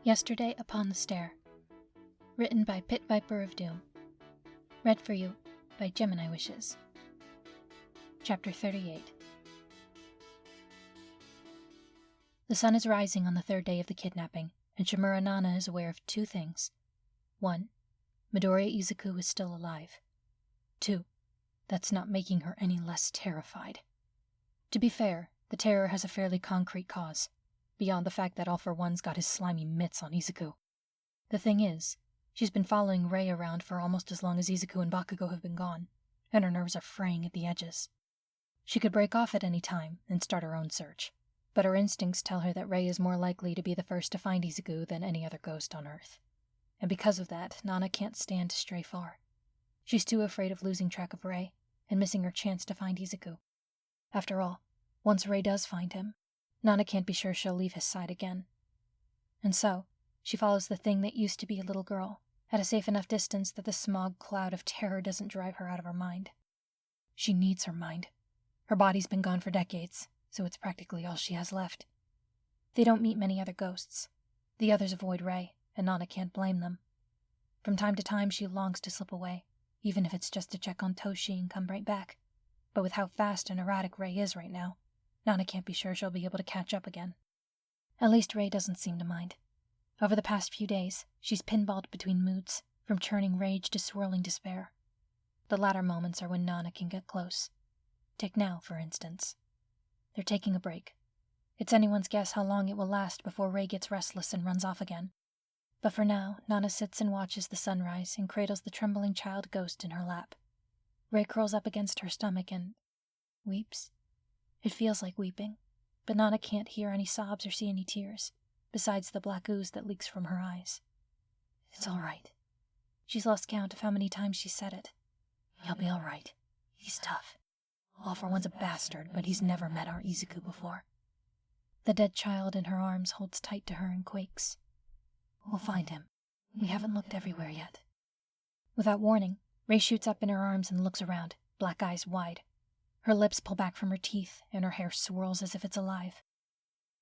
Yesterday Upon the Stair. Written by Pit Viper of Doom. Read for you by Gemini Wishes. Chapter 38. The sun is rising on the third day of the kidnapping, and Shimura Nana is aware of two things. 1. Midoriya Izuku is still alive. 2. That's not making her any less terrified. To be fair, the terror has a fairly concrete cause, beyond the fact that All For One's got his slimy mitts on Izuku. The thing is, she's been following Rei around for almost as long as Izuku and Bakugou have been gone, and her nerves are fraying at the edges. She could break off at any time and start her own search, but her instincts tell her that Rei is more likely to be the first to find Izuku than any other ghost on Earth. And because of that, Nana can't stand to stray far. She's too afraid of losing track of Rei and missing her chance to find Izuku. After all, once Rei does find him, Nana can't be sure she'll leave his side again. And so, she follows the thing that used to be a little girl, at a safe enough distance that the smog cloud of terror doesn't drive her out of her mind. She needs her mind. Her body's been gone for decades, so it's practically all she has left. They don't meet many other ghosts. The others avoid Rei, and Nana can't blame them. From time to time she longs to slip away, even if it's just to check on Toshi and come right back. But with how fast and erratic Rei is right now, Nana can't be sure she'll be able to catch up again. At least Rei doesn't seem to mind. Over the past few days, she's pinballed between moods, from churning rage to swirling despair. The latter moments are when Nana can get close. Take now, for instance. They're taking a break. It's anyone's guess how long it will last before Rei gets restless and runs off again. But for now, Nana sits and watches the sunrise and cradles the trembling child ghost in her lap. Rei curls up against her stomach and weeps. It feels like weeping, but Nana can't hear any sobs or see any tears, besides the black ooze that leaks from her eyes. It's all right. She's lost count of how many times she said it. He'll be all right. He's tough. All For One's a bastard, but he's never met our Izuku before. The dead child in her arms holds tight to her and quakes. We'll find him. We haven't looked everywhere yet. Without warning, Rei shoots up in her arms and looks around, black eyes wide. Her lips pull back from her teeth, and her hair swirls as if it's alive.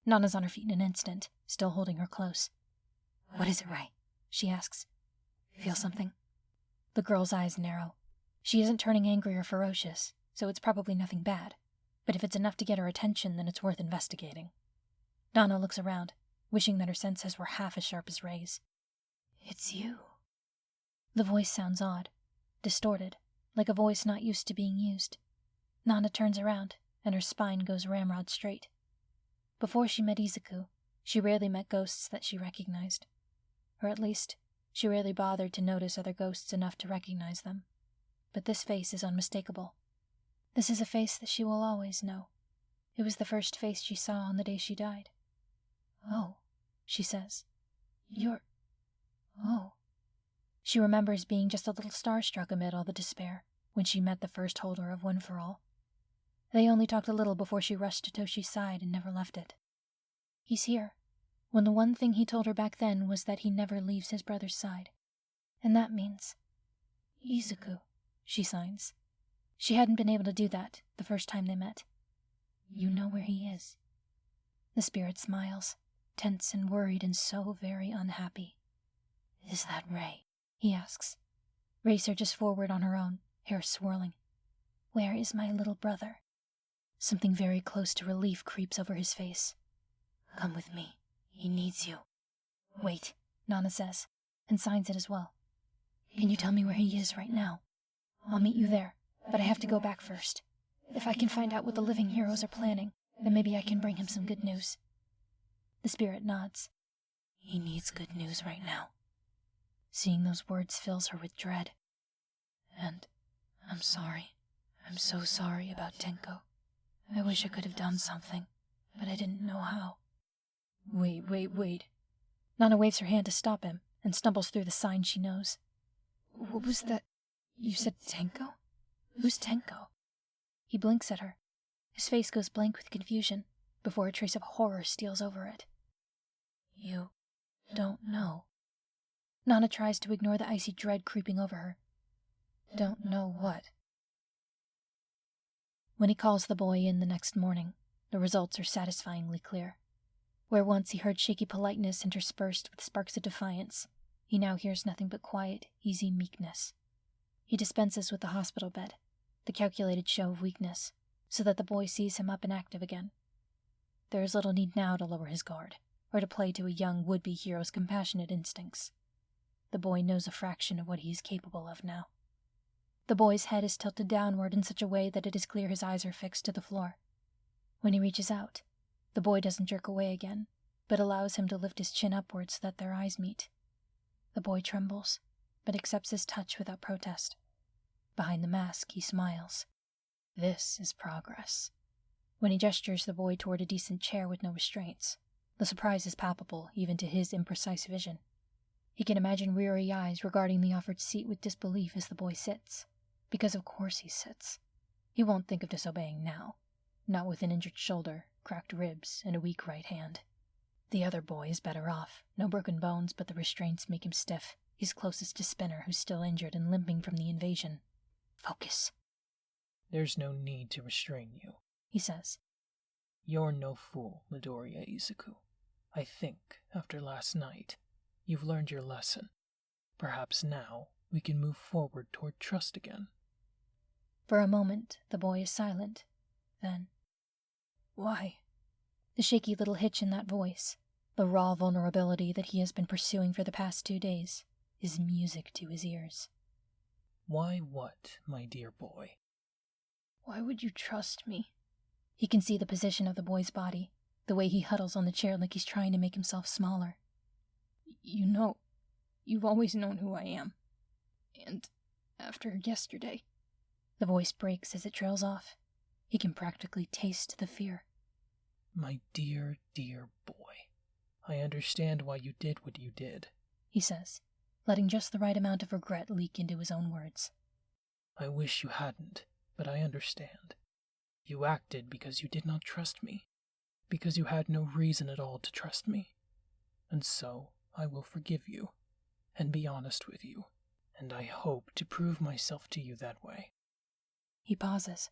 Nana's on her feet in an instant, still holding her close. What is it, Rei? She asks. Feel something? The girl's eyes narrow. She isn't turning angry or ferocious, so it's probably nothing bad. But if it's enough to get her attention, then it's worth investigating. Nana looks around, wishing that her senses were half as sharp as Rei's. It's you. The voice sounds odd, distorted, like a voice not used to being used. Nana turns around, and her spine goes ramrod straight. Before she met Izuku, she rarely met ghosts that she recognized. Or at least, she rarely bothered to notice other ghosts enough to recognize them. But this face is unmistakable. This is a face that she will always know. It was the first face she saw on the day she died. Oh, she says. You're... Oh. She remembers being just a little starstruck amid all the despair when she met the first holder of One For All. They only talked a little before she rushed to Toshi's side and never left it. He's here, when the one thing he told her back then was that he never leaves his brother's side. And that means... Izuku, she signs. She hadn't been able to do that the first time they met. You know where he is. The spirit smiles, tense and worried and so very unhappy. Is that Rei? He asks. Rei surges forward on her own, hair swirling. Where is my little brother? Something very close to relief creeps over his face. Come with me. He needs you. Wait, Nana says, and signs it as well. Can you tell me where he is right now? I'll meet you there, but I have to go back first. If I can find out what the living heroes are planning, then maybe I can bring him some good news. The spirit nods. He needs good news right now. Seeing those words fills her with dread. And I'm sorry. I'm so sorry about Tenko. I wish I could have done something, but I didn't know how. Wait. Nana waves her hand to stop him and stumbles through the sign she knows. What was that? You said Tenko? Who's Tenko? He blinks at her. His face goes blank with confusion before a trace of horror steals over it. You don't know. Nana tries to ignore the icy dread creeping over her. Don't know what? When he calls the boy in the next morning, the results are satisfyingly clear. Where once he heard shaky politeness interspersed with sparks of defiance, he now hears nothing but quiet, easy meekness. He dispenses with the hospital bed, the calculated show of weakness, so that the boy sees him up and active again. There is little need now to lower his guard, or to play to a young would-be hero's compassionate instincts. The boy knows a fraction of what he is capable of now. The boy's head is tilted downward in such a way that it is clear his eyes are fixed to the floor. When he reaches out, the boy doesn't jerk away again, but allows him to lift his chin upward so that their eyes meet. The boy trembles, but accepts his touch without protest. Behind the mask, he smiles. This is progress. When he gestures the boy toward a decent chair with no restraints, the surprise is palpable even to his imprecise vision. He can imagine weary eyes regarding the offered seat with disbelief as the boy sits, because of course he sits. He won't think of disobeying now, not with an injured shoulder, cracked ribs, and a weak right hand. The other boy is better off, no broken bones, but the restraints make him stiff. He's closest to Spinner, who's still injured and limping from the invasion. Focus. There's no need to restrain you, he says. You're no fool, Midoriya Izuku. I think, after last night, you've learned your lesson. Perhaps now we can move forward toward trust again. For a moment, the boy is silent. Then, why? The shaky little hitch in that voice, the raw vulnerability that he has been pursuing for the past 2 days, is music to his ears. Why what, my dear boy? Why would you trust me? He can see the position of the boy's body, the way he huddles on the chair like he's trying to make himself smaller. You know, you've always known who I am. And after yesterday... The voice breaks as it trails off. He can practically taste the fear. My dear, dear boy, I understand why you did what you did, he says, letting just the right amount of regret leak into his own words. I wish you hadn't, but I understand. You acted because you did not trust me, because you had no reason at all to trust me. And so, I will forgive you, and be honest with you, and I hope to prove myself to you that way. He pauses.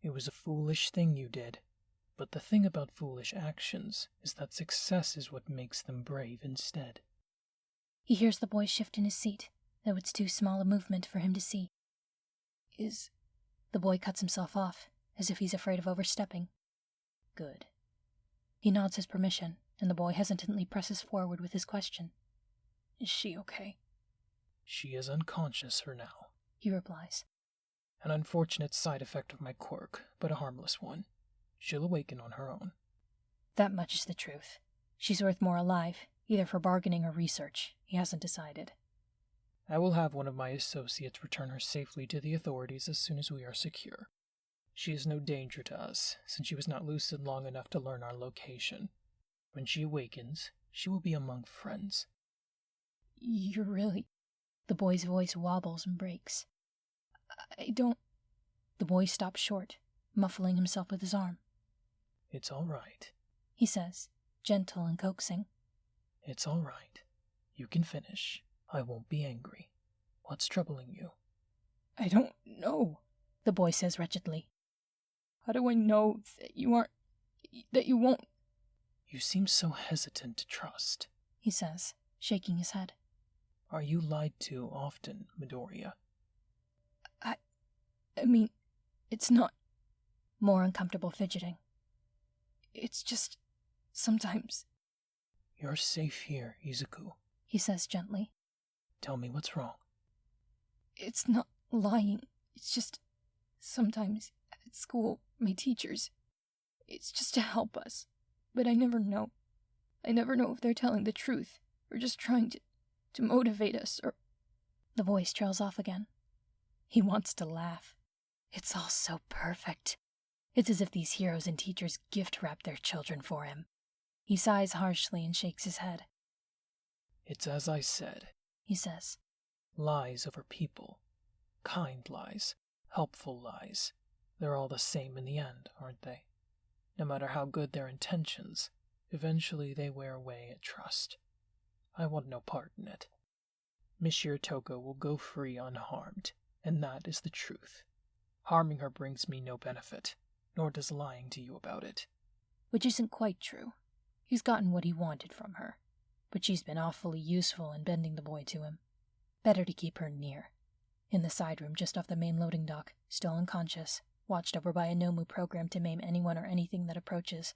It was a foolish thing you did, but the thing about foolish actions is that success is what makes them brave instead. He hears the boy shift in his seat, though it's too small a movement for him to see. The boy cuts himself off, as if he's afraid of overstepping. Good. He nods his permission, and the boy hesitantly presses forward with his question. Is she okay? She is unconscious for now, he replies. An unfortunate side effect of my quirk, but a harmless one. She'll awaken on her own. That much is the truth. She's worth more alive, either for bargaining or research. He hasn't decided. I will have one of my associates return her safely to the authorities as soon as we are secure. She is no danger to us, since she was not lucid long enough to learn our location. When she awakens, she will be among friends. You're really... The boy's voice wobbles and breaks. I don't... The boy stops short, muffling himself with his arm. It's all right, he says, gentle and coaxing. It's all right. You can finish. I won't be angry. What's troubling you? I don't know, the boy says wretchedly. How do I know that you aren't... that you won't... You seem so hesitant to trust, he says, shaking his head. Are you lied to often, Midoriya? I mean, it's not... More uncomfortable fidgeting. It's just... sometimes... You're safe here, Izuku, he says gently. Tell me what's wrong. It's not lying. It's just... Sometimes, at school, my teachers... It's just to help us. But I never know. I never know if they're telling the truth, or just trying to motivate us, or... The voice trails off again. He wants to laugh. It's all so perfect. It's as if these heroes and teachers gift-wrap their children for him. He sighs harshly and shakes his head. It's as I said, he says. Lies over people. Kind lies. Helpful lies. They're all the same in the end, aren't they? No matter how good their intentions, eventually they wear away at trust. I want no part in it. Monsieur Toga will go free unharmed, and that is the truth. Harming her brings me no benefit, nor does lying to you about it. Which isn't quite true. He's gotten what he wanted from her, but she's been awfully useful in bending the boy to him. Better to keep her near. In the side room just off the main loading dock, still unconscious, watched over by a Nomu programmed to maim anyone or anything that approaches.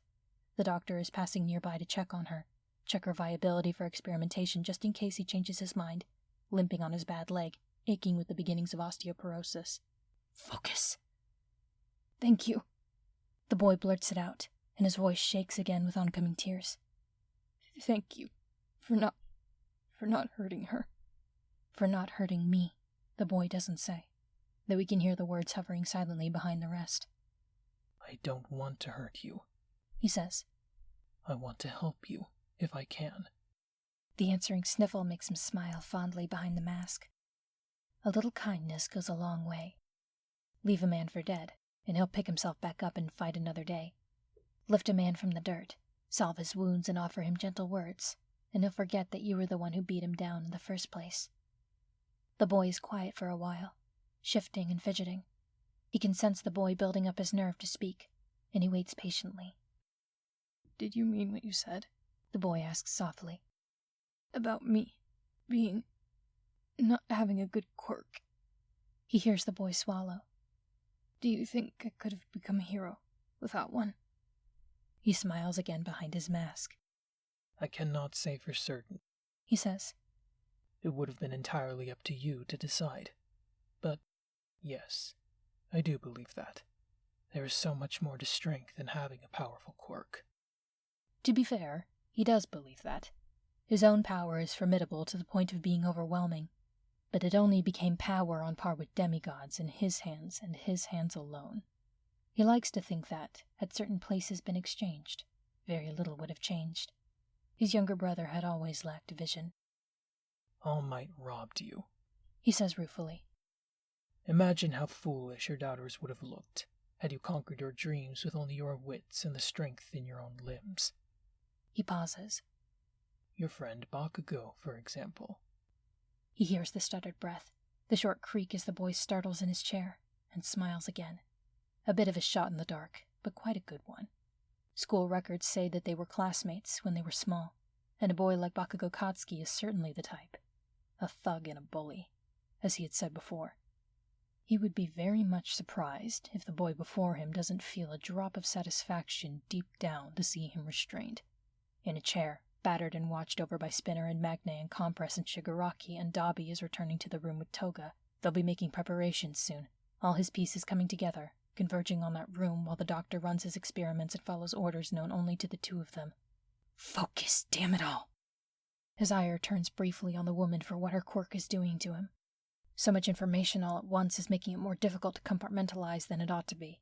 The doctor is passing nearby to check on her, check her viability for experimentation just in case he changes his mind, limping on his bad leg, aching with the beginnings of osteoporosis. Focus. Thank you. The boy blurts it out, and his voice shakes again with oncoming tears. Thank you for not hurting her. For not hurting me, the boy doesn't say, though we can hear the words hovering silently behind the rest. I don't want to hurt you, he says. I want to help you, if I can. The answering sniffle makes him smile fondly behind the mask. A little kindness goes a long way. Leave a man for dead, and he'll pick himself back up and fight another day. Lift a man from the dirt, salve his wounds and offer him gentle words, and he'll forget that you were the one who beat him down in the first place. The boy is quiet for a while, shifting and fidgeting. He can sense the boy building up his nerve to speak, and he waits patiently. Did you mean what you said? The boy asks softly. About me not having a good quirk. He hears the boy swallow. Do you think I could have become a hero without one? He smiles again behind his mask. I cannot say for certain, he says. It would have been entirely up to you to decide. But, yes, I do believe that. There is so much more to strength than having a powerful quirk. To be fair, he does believe that. His own power is formidable to the point of being overwhelming, but it only became power on par with demigods in his hands and his hands alone. He likes to think that, had certain places been exchanged, very little would have changed. His younger brother had always lacked vision. All Might robbed you, he says ruefully. Imagine how foolish your doubters would have looked had you conquered your dreams with only your wits and the strength in your own limbs. He pauses. Your friend Bakugou, for example. He hears the stuttered breath, the short creak as the boy startles in his chair, and smiles again. A bit of a shot in the dark, but quite a good one. School records say that they were classmates when they were small, and a boy like Bakugou Katsuki is certainly the type. A thug and a bully, as he had said before. He would be very much surprised if the boy before him doesn't feel a drop of satisfaction deep down to see him restrained. In a chair, battered and watched over by Spinner and Magne and Compress and Shigaraki, and Dabi is returning to the room with Toga. They'll be making preparations soon, all his pieces coming together, converging on that room while the doctor runs his experiments and follows orders known only to the two of them. Focus, damn it all! His ire turns briefly on the woman for what her quirk is doing to him. So much information all at once is making it more difficult to compartmentalize than it ought to be.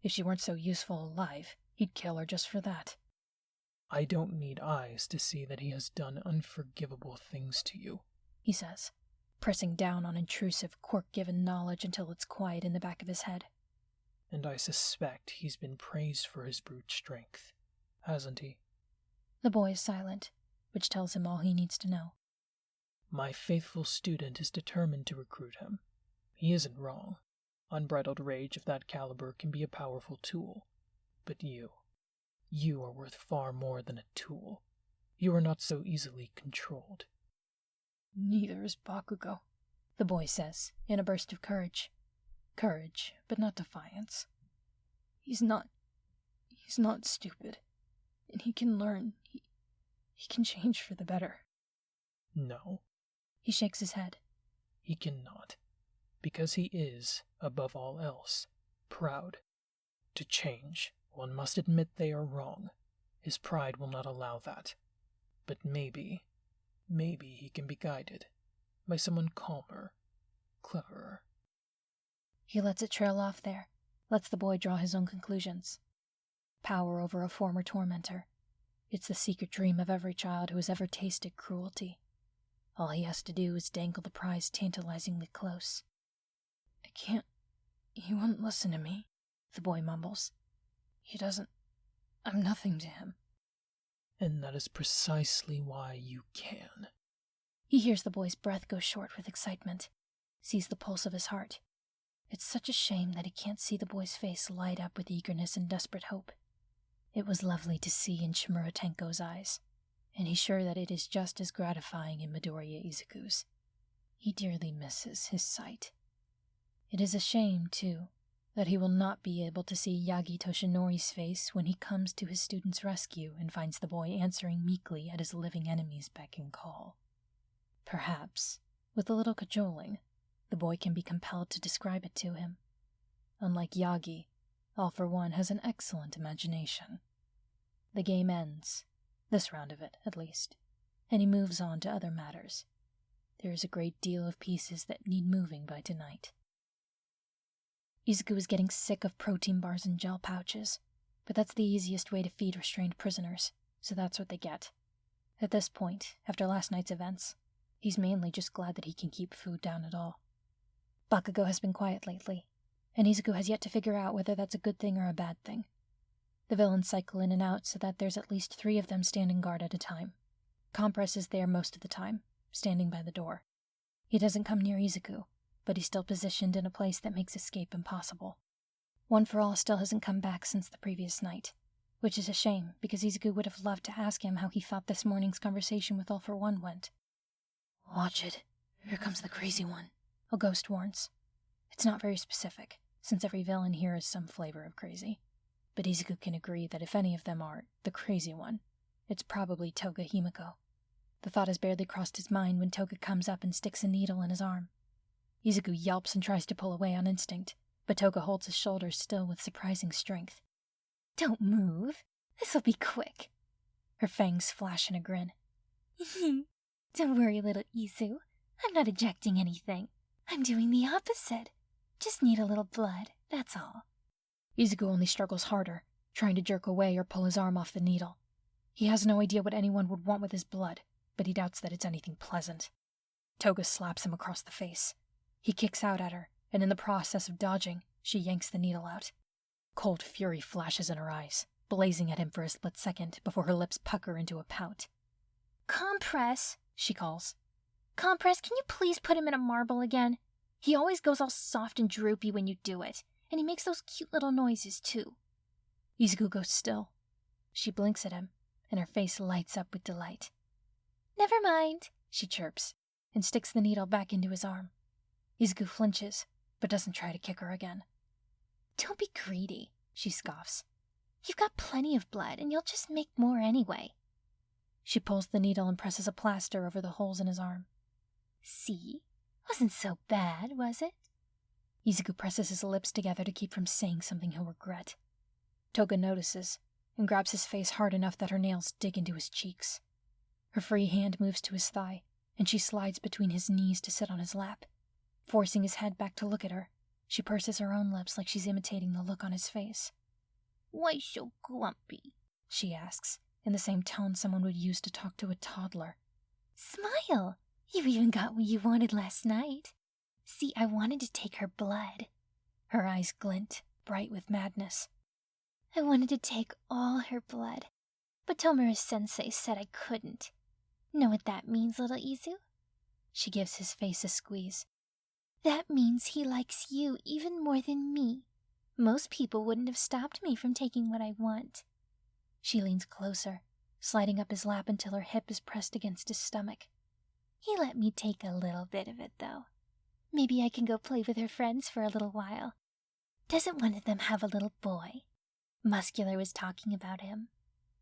If she weren't so useful alive, he'd kill her just for that. I don't need eyes to see that he has done unforgivable things to you, he says, pressing down on intrusive, quirk-given knowledge until it's quiet in the back of his head. And I suspect he's been praised for his brute strength, hasn't he? The boy is silent, which tells him all he needs to know. My faithful student is determined to recruit him. He isn't wrong. Unbridled rage of that caliber can be a powerful tool. But you are worth far more than a tool. You are not so easily controlled. Neither is Bakugou, the boy says, in a burst of courage. Courage, but not defiance. He's not stupid, and he can learn. He can change for the better. No. He shakes his head. He cannot, because he is, above all else, proud. To change, one must admit they are wrong. His pride will not allow that. But maybe he can be guided by someone calmer, cleverer. He lets it trail off there, lets the boy draw his own conclusions. Power over a former tormentor. It's the secret dream of every child who has ever tasted cruelty. All he has to do is dangle the prize tantalizingly close. I can't. He wouldn't listen to me, the boy mumbles. I'm nothing to him. And that is precisely why you can. He hears the boy's breath go short with excitement, sees the pulse of his heart. It's such a shame that he can't see the boy's face light up with eagerness and desperate hope. It was lovely to see in Shimura Tenko's eyes, and he's sure that it is just as gratifying in Midoriya Izuku's. He dearly misses his sight. It is a shame, too, that he will not be able to see Yagi Toshinori's face when he comes to his student's rescue and finds the boy answering meekly at his living enemy's beck and call. Perhaps, with a little cajoling, the boy can be compelled to describe it to him. Unlike Yagi, All for One has an excellent imagination. The game ends, this round of it at least, and he moves on to other matters. There is a great deal of pieces that need moving by tonight. Izuku is getting sick of protein bars and gel pouches, but that's the easiest way to feed restrained prisoners, so that's what they get. At this point, after last night's events, he's mainly just glad that he can keep food down at all. Bakugou has been quiet lately, and Izuku has yet to figure out whether that's a good thing or a bad thing. The villains cycle in and out so that there's at least 3 of them standing guard at a time. Compress is there most of the time, standing by the door. He doesn't come near Izuku, but he's still positioned in a place that makes escape impossible. One for All still hasn't come back since the previous night, which is a shame because Izuku would have loved to ask him how he thought this morning's conversation with All for One went. "Watch it. Here comes the crazy one," a ghost warns. It's not very specific, since every villain here is some flavor of crazy. But Izuku can agree that if any of them are the crazy one, it's probably Toga Himiko. The thought has barely crossed his mind when Toga comes up and sticks a needle in his arm. Izuku yelps and tries to pull away on instinct, but Toga holds his shoulders still with surprising strength. "Don't move. This'll be quick." Her fangs flash in a grin. "Don't worry, little Izu. I'm not ejecting anything. I'm doing the opposite. Just need a little blood, that's all." Izuku only struggles harder, trying to jerk away or pull his arm off the needle. He has no idea what anyone would want with his blood, but he doubts that it's anything pleasant. Toga slaps him across the face. He kicks out at her, and in the process of dodging, she yanks the needle out. Cold fury flashes in her eyes, blazing at him for a split second before her lips pucker into a pout. "Compress," she calls. "Compress, can you please put him in a marble again? He always goes all soft and droopy when you do it, and he makes those cute little noises, too." Izuku goes still. She blinks at him, and her face lights up with delight. "Never mind," she chirps, and sticks the needle back into his arm. Izuku flinches, but doesn't try to kick her again. "Don't be greedy," she scoffs. "You've got plenty of blood, and you'll just make more anyway." She pulls the needle and presses a plaster over the holes in his arm. "See? Wasn't so bad, was it?" Izuku presses his lips together to keep from saying something he'll regret. Toga notices, and grabs his face hard enough that her nails dig into his cheeks. Her free hand moves to his thigh, and she slides between his knees to sit on his lap. Forcing his head back to look at her, she purses her own lips like she's imitating the look on his face. "Why so grumpy?" she asks, in the same tone someone would use to talk to a toddler. "Smile! You even got what you wanted last night. See, I wanted to take her blood." Her eyes glint, bright with madness. "I wanted to take all her blood, but Tomura-sensei said I couldn't. Know what that means, little Izu?" She gives his face a squeeze. "That means he likes you even more than me. Most people wouldn't have stopped me from taking what I want." She leans closer, sliding up his lap until her hip is pressed against his stomach. "He let me take a little bit of it, though. Maybe I can go play with her friends for a little while. Doesn't one of them have a little boy? Muscular was talking about him."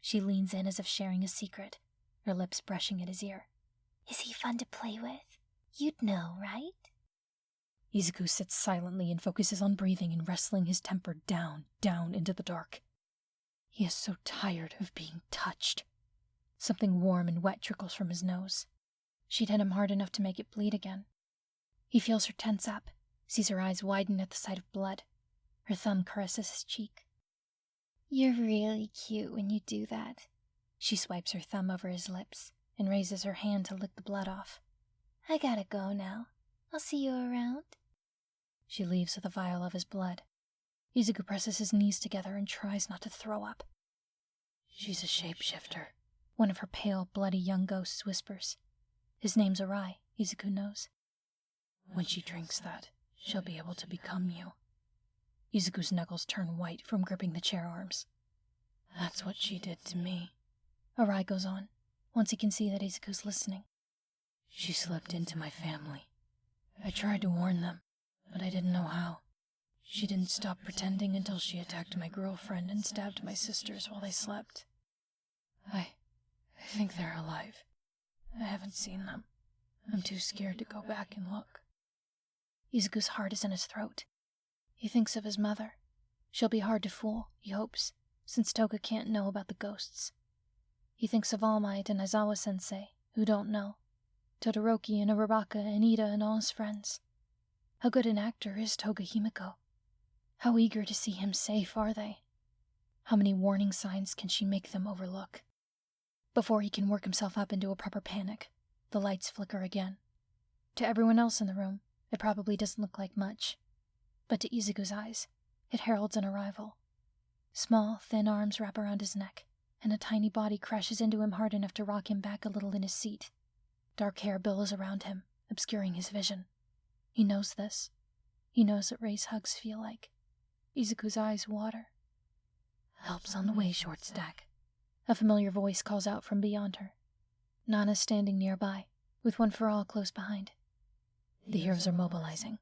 She leans in as if sharing a secret, her lips brushing at his ear. "Is he fun to play with? You'd know, right?" Izuku sits silently and focuses on breathing and wrestling his temper down into the dark. He is so tired of being touched. Something warm and wet trickles from his nose. She'd hit him hard enough to make it bleed again. He feels her tense up, sees her eyes widen at the sight of blood. Her thumb caresses his cheek. "You're really cute when you do that." She swipes her thumb over his lips and raises her hand to lick the blood off. "I gotta go now. I'll see you around." She leaves with a vial of his blood. Izuku presses his knees together and tries not to throw up. "She's a shapeshifter," one of her pale, bloody young ghosts whispers. His name's Arai, Izuku knows. "When she drinks that, she'll be able to become you." Izuku's knuckles turn white from gripping the chair arms. That's what she did to me, Arai goes on, once he can see that Izuku's listening. She slipped into my family. I tried to warn them, but I didn't know how. She didn't stop pretending until she attacked my girlfriend and stabbed my sisters while they slept. I think they're alive. I haven't seen them. I'm too scared to go back and look. Izuku's heart is in his throat. He thinks of his mother. She'll be hard to fool, he hopes, since Toga can't know about the ghosts. He thinks of All Might and Aizawa-sensei, who don't know. Todoroki and Uraraka and Ida and all his friends. How good an actor is Toga Himiko? How eager to see him safe are they? How many warning signs can she make them overlook? Before he can work himself up into a proper panic, the lights flicker again. To everyone else in the room, it probably doesn't look like much. But to Izuku's eyes, it heralds an arrival. Small, thin arms wrap around his neck, and a tiny body crashes into him hard enough to rock him back a little in his seat. Dark hair billows around him, obscuring his vision. He knows this. He knows what Rei's hugs feel like. Izuku's eyes water. Help's on the way, Short Stack. A familiar voice calls out from beyond her. Nana's standing nearby, with One for All close behind. The heroes are mobilizing.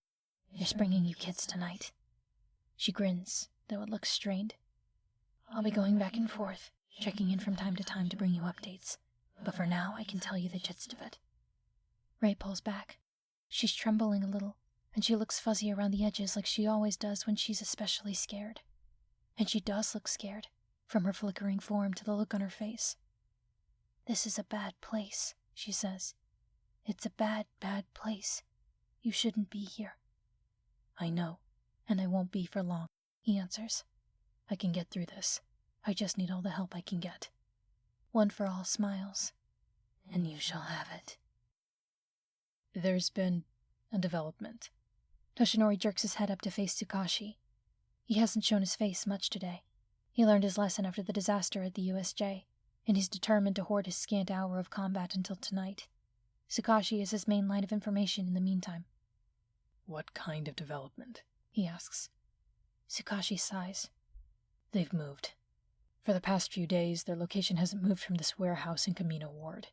They're springing you kids tonight. She grins, though it looks strained. I'll be going back and forth, checking in from time to time to bring you updates. But for now, I can tell you the gist of it. Rei pulls back. She's trembling a little, and she looks fuzzy around the edges like she always does when she's especially scared. And she does look scared, from her flickering form to the look on her face. This is a bad place, she says. It's a bad, bad place. You shouldn't be here. I know, and I won't be for long, he answers. I can get through this. I just need all the help I can get. One for All smiles. And you shall have it. There's been a development. Toshinori jerks his head up to face Tsukashi. He hasn't shown his face much today. He learned his lesson after the disaster at the USJ, and he's determined to hoard his scant hour of combat until tonight. Tsukashi is his main line of information in the meantime. What kind of development? He asks. Tsukashi sighs. They've moved. For the past few days, their location hasn't moved from this warehouse in Kamino Ward.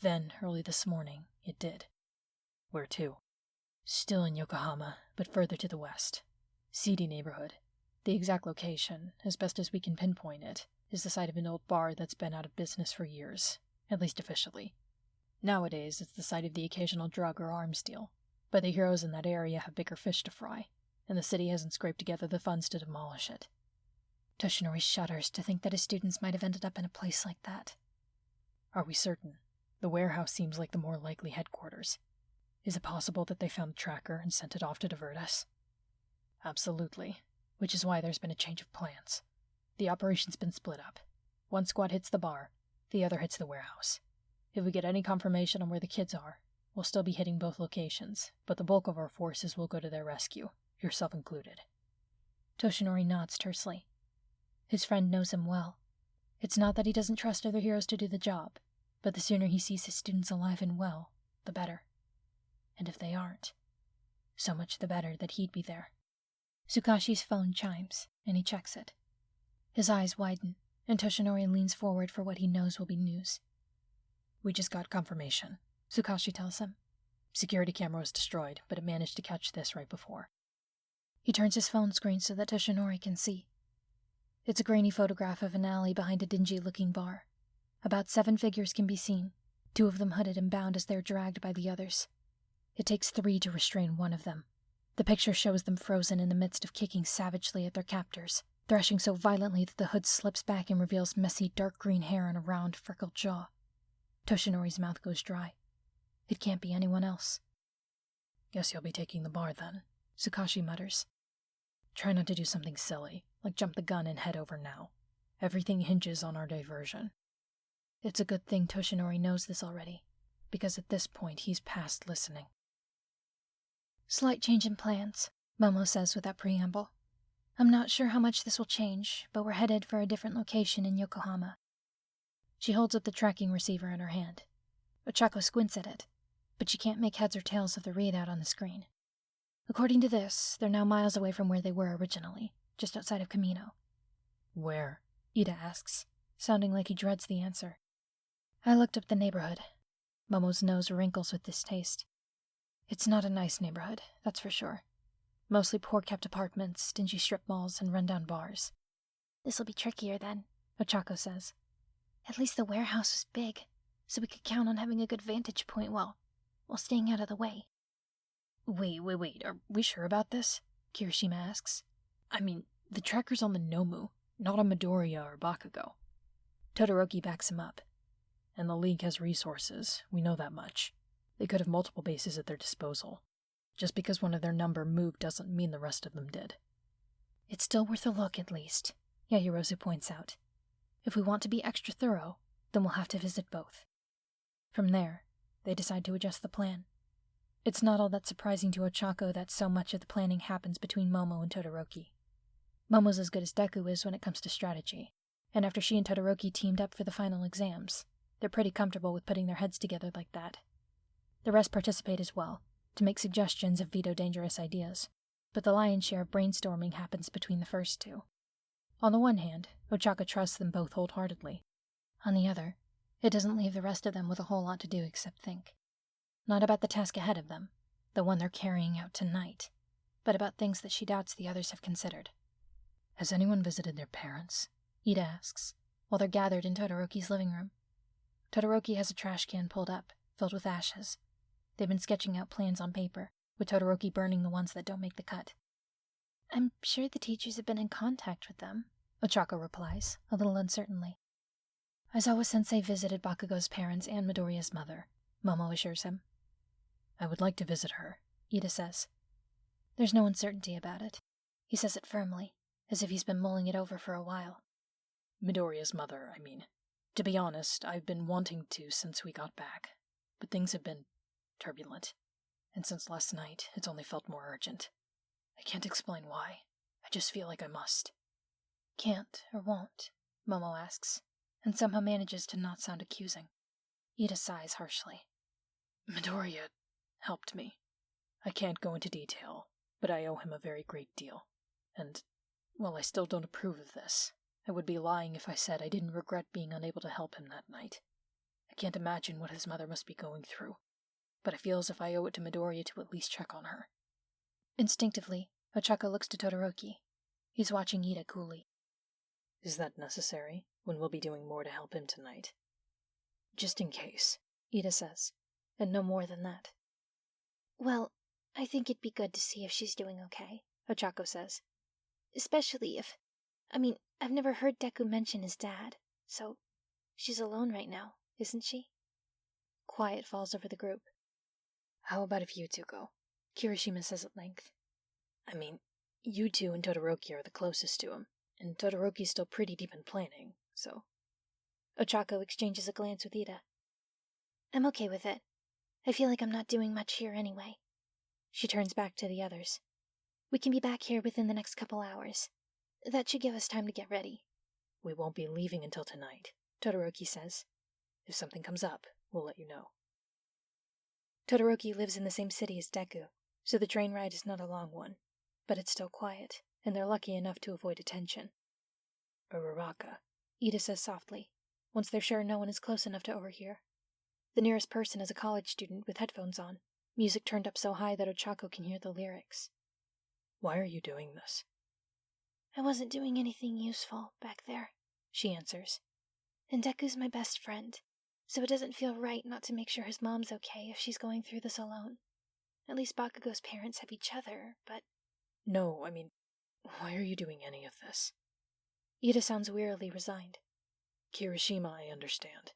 Then, early this morning, it did. Where to? Still in Yokohama, but further to the west. Seedy neighborhood. The exact location, as best as we can pinpoint it, is the site of an old bar that's been out of business for years, at least officially. Nowadays, it's the site of the occasional drug or arms deal, but the heroes in that area have bigger fish to fry, and the city hasn't scraped together the funds to demolish it. Toshinori shudders to think that his students might have ended up in a place like that. Are we certain? The warehouse seems like the more likely headquarters. Is it possible that they found the tracker and sent it off to divert us? Absolutely, which is why there's been a change of plans. The operation's been split up. One squad hits the bar, the other hits the warehouse. If we get any confirmation on where the kids are, we'll still be hitting both locations, but the bulk of our forces will go to their rescue, yourself included. Toshinori nods tersely. His friend knows him well. It's not that he doesn't trust other heroes to do the job, but the sooner he sees his students alive and well, the better. And if they aren't, so much the better that he'd be there. Tsukashi's phone chimes, and he checks it. His eyes widen, and Toshinori leans forward for what he knows will be news. We just got confirmation, Tsukashi tells him. Security camera was destroyed, but it managed to catch this right before. He turns his phone screen so that Toshinori can see. It's a grainy photograph of an alley behind a dingy-looking bar. About 7 figures can be seen, 2 of them hooded and bound as they're dragged by the others. It takes 3 to restrain one of them. The picture shows them frozen in the midst of kicking savagely at their captors, thrashing so violently that the hood slips back and reveals messy dark green hair and a round, freckled jaw. Toshinori's mouth goes dry. It can't be anyone else. Guess you'll be taking the bar then, Tsukashi mutters. Try not to do something silly, like jump the gun and head over now. Everything hinges on our diversion. It's a good thing Toshinori knows this already, because at this point he's past listening. Slight change in plans, Momo says without preamble. I'm not sure how much this will change, but we're headed for a different location in Yokohama. She holds up the tracking receiver in her hand. Ochako squints at it, but she can't make heads or tails of the readout on the screen. According to this, they're now miles away from where they were originally, just outside of Kamino. Where? Ida asks, sounding like he dreads the answer. I looked up the neighborhood. Momo's nose wrinkles with distaste. It's not a nice neighborhood, that's for sure. Mostly poor-kept apartments, dingy strip malls, and rundown bars. This'll be trickier then, Ochako says. At least the warehouse was big, so we could count on having a good vantage point while staying out of the way. Wait, are we sure about this? Kirishima asks. I mean, the tracker's on the Nomu, not on Midoriya or Bakugou. Todoroki backs him up. And the League has resources, we know that much. They could have multiple bases at their disposal. Just because one of their number moved doesn't mean the rest of them did. It's still worth a look, at least, Yaoyorozu points out. If we want to be extra thorough, then we'll have to visit both. From there, they decide to adjust the plan. It's not all that surprising to Ochako that so much of the planning happens between Momo and Todoroki. Momo's as good as Deku is when it comes to strategy, and after she and Todoroki teamed up for the final exams, they're pretty comfortable with putting their heads together like that. The rest participate as well, to make suggestions and veto dangerous ideas, but the lion's share of brainstorming happens between the first two. On the one hand, Ochako trusts them both wholeheartedly. On the other, it doesn't leave the rest of them with a whole lot to do except think. Not about the task ahead of them, the one they're carrying out tonight, but about things that she doubts the others have considered. Has anyone visited their parents? Ida asks, while they're gathered in Todoroki's living room. Todoroki has a trash can pulled up, filled with ashes. They've been sketching out plans on paper, with Todoroki burning the ones that don't make the cut. I'm sure the teachers have been in contact with them, Ochako replies, a little uncertainly. Aizawa-sensei visited Bakugou's parents and Midoriya's mother, Momo assures him. I would like to visit her, Ida says. There's no uncertainty about it. He says it firmly, as if he's been mulling it over for a while. Midoriya's mother, I mean. To be honest, I've been wanting to since we got back, but things have been turbulent, and since last night, it's only felt more urgent. I can't explain why. I just feel like I must. Can't or won't? Momo asks, and somehow manages to not sound accusing. Ida sighs harshly. Midoriya helped me. I can't go into detail, but I owe him a very great deal. And, while I still don't approve of this, I would be lying if I said I didn't regret being unable to help him that night. I can't imagine what his mother must be going through, but I feel as if I owe it to Midoriya to at least check on her. Instinctively, Ochako looks to Todoroki. He's watching Ida coolly. Is that necessary, when we'll be doing more to help him tonight? Just in case, Ida says, and no more than that. Well, I think it'd be good to see if she's doing okay, Ochako says. Especially if... I've never heard Deku mention his dad, so she's alone right now, isn't she? Quiet falls over the group. How about if you two go? Kirishima says at length. You two and Todoroki are the closest to him, and Todoroki's still pretty deep in planning, so... Ochako exchanges a glance with Ida. I'm okay with it. I feel like I'm not doing much here anyway. She turns back to the others. We can be back here within the next couple hours. That should give us time to get ready. We won't be leaving until tonight, Todoroki says. If something comes up, we'll let you know. Todoroki lives in the same city as Deku, so the train ride is not a long one, but it's still quiet, and they're lucky enough to avoid attention. Uraraka, Ida says softly, once they're sure no one is close enough to overhear. The nearest person is a college student with headphones on, music turned up so high that Ochako can hear the lyrics. Why are you doing this? I wasn't doing anything useful back there, she answers. And Deku's my best friend, so it doesn't feel right not to make sure his mom's okay if she's going through this alone. At least Bakugou's parents have each other, but... No, why are you doing any of this? Ida sounds wearily resigned. Kirishima, I understand.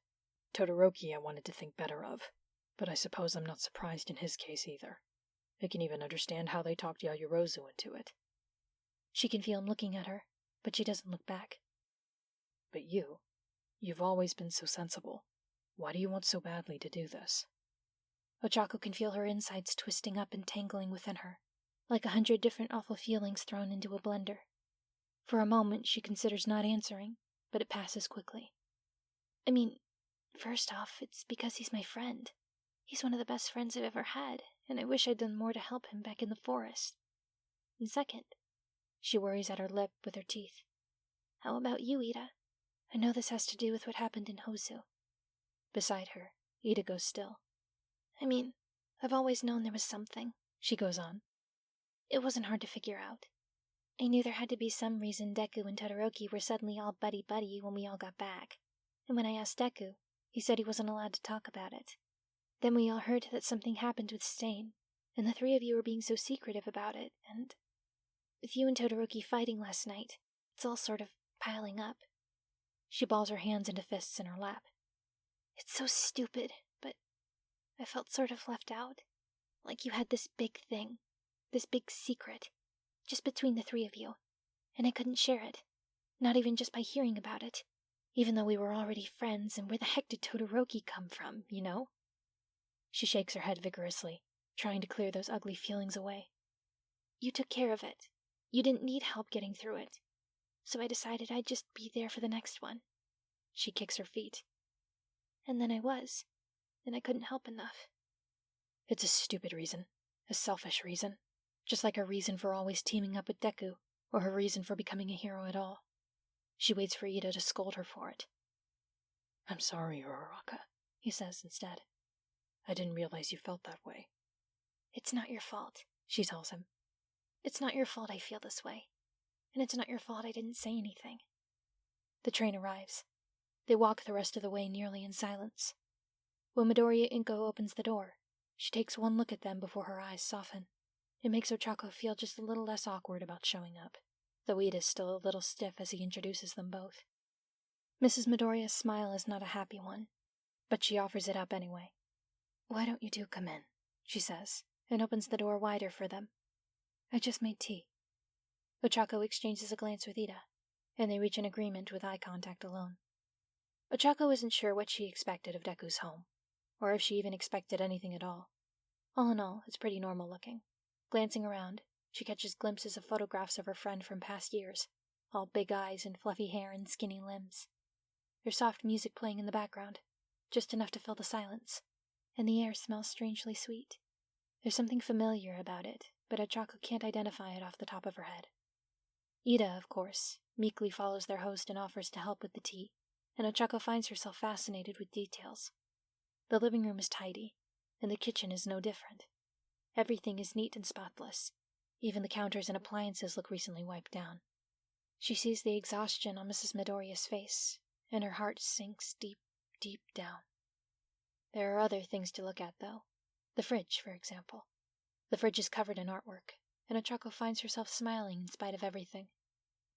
Todoroki I wanted to think better of, but I suppose I'm not surprised in his case either. I can even understand how they talked Yaoyorozu into it. She can feel him looking at her, but she doesn't look back. But you've always been so sensible. Why do you want so badly to do this? Ochako can feel her insides twisting up and tangling within her, like 100 different awful feelings thrown into a blender. For a moment she considers not answering, but it passes quickly. First off, it's because he's my friend. He's one of the best friends I've ever had, and I wish I'd done more to help him back in the forest. And second, she worries at her lip with her teeth. How about you, Ida? I know this has to do with what happened in Hozu. Beside her, Ida goes still. I mean, I've always known there was something, she goes on. It wasn't hard to figure out. I knew there had to be some reason Deku and Todoroki were suddenly all buddy-buddy when we all got back. And when I asked Deku, he said he wasn't allowed to talk about it. Then we all heard that something happened with Stain, and the three of you were being so secretive about it, and with you and Todoroki fighting last night, it's all sort of piling up. She balls her hands into fists in her lap. It's so stupid, but I felt sort of left out. Like you had this big thing, this big secret, just between the three of you, and I couldn't share it, not even just by hearing about it, even though we were already friends, and where the heck did Todoroki come from, you know? She shakes her head vigorously, trying to clear those ugly feelings away. You took care of it. You didn't need help getting through it. So I decided I'd just be there for the next one. She kicks her feet. And then I was, and I couldn't help enough. It's a stupid reason, a selfish reason, just like her reason for always teaming up with Deku, or her reason for becoming a hero at all. She waits for Ida to scold her for it. I'm sorry, Uraraka, he says instead. I didn't realize you felt that way. It's not your fault, she tells him. It's not your fault I feel this way. And it's not your fault I didn't say anything. The train arrives. They walk the rest of the way nearly in silence. When Midoriya Inko opens the door, she takes one look at them before her eyes soften. It makes Ochako feel just a little less awkward about showing up, though Ida's still a little stiff as he introduces them both. Mrs. Midoriya's smile is not a happy one, but she offers it up anyway. Why don't you two come in, she says, and opens the door wider for them. I just made tea. Ochako exchanges a glance with Ida, and they reach an agreement with eye contact alone. Ochako isn't sure what she expected of Deku's home, or if she even expected anything at all. All in all, it's pretty normal looking. Glancing around, she catches glimpses of photographs of her friend from past years, all big eyes and fluffy hair and skinny limbs. There's soft music playing in the background, just enough to fill the silence, and the air smells strangely sweet. There's something familiar about it, but Ochako can't identify it off the top of her head. Ida, of course, meekly follows their host and offers to help with the tea, and Ochako finds herself fascinated with details. The living room is tidy, and the kitchen is no different. Everything is neat and spotless. Even the counters and appliances look recently wiped down. She sees the exhaustion on Mrs. Midoriya's face, and her heart sinks deep, deep down. There are other things to look at, though. The fridge, for example. The fridge is covered in artwork, and Ochako finds herself smiling in spite of everything.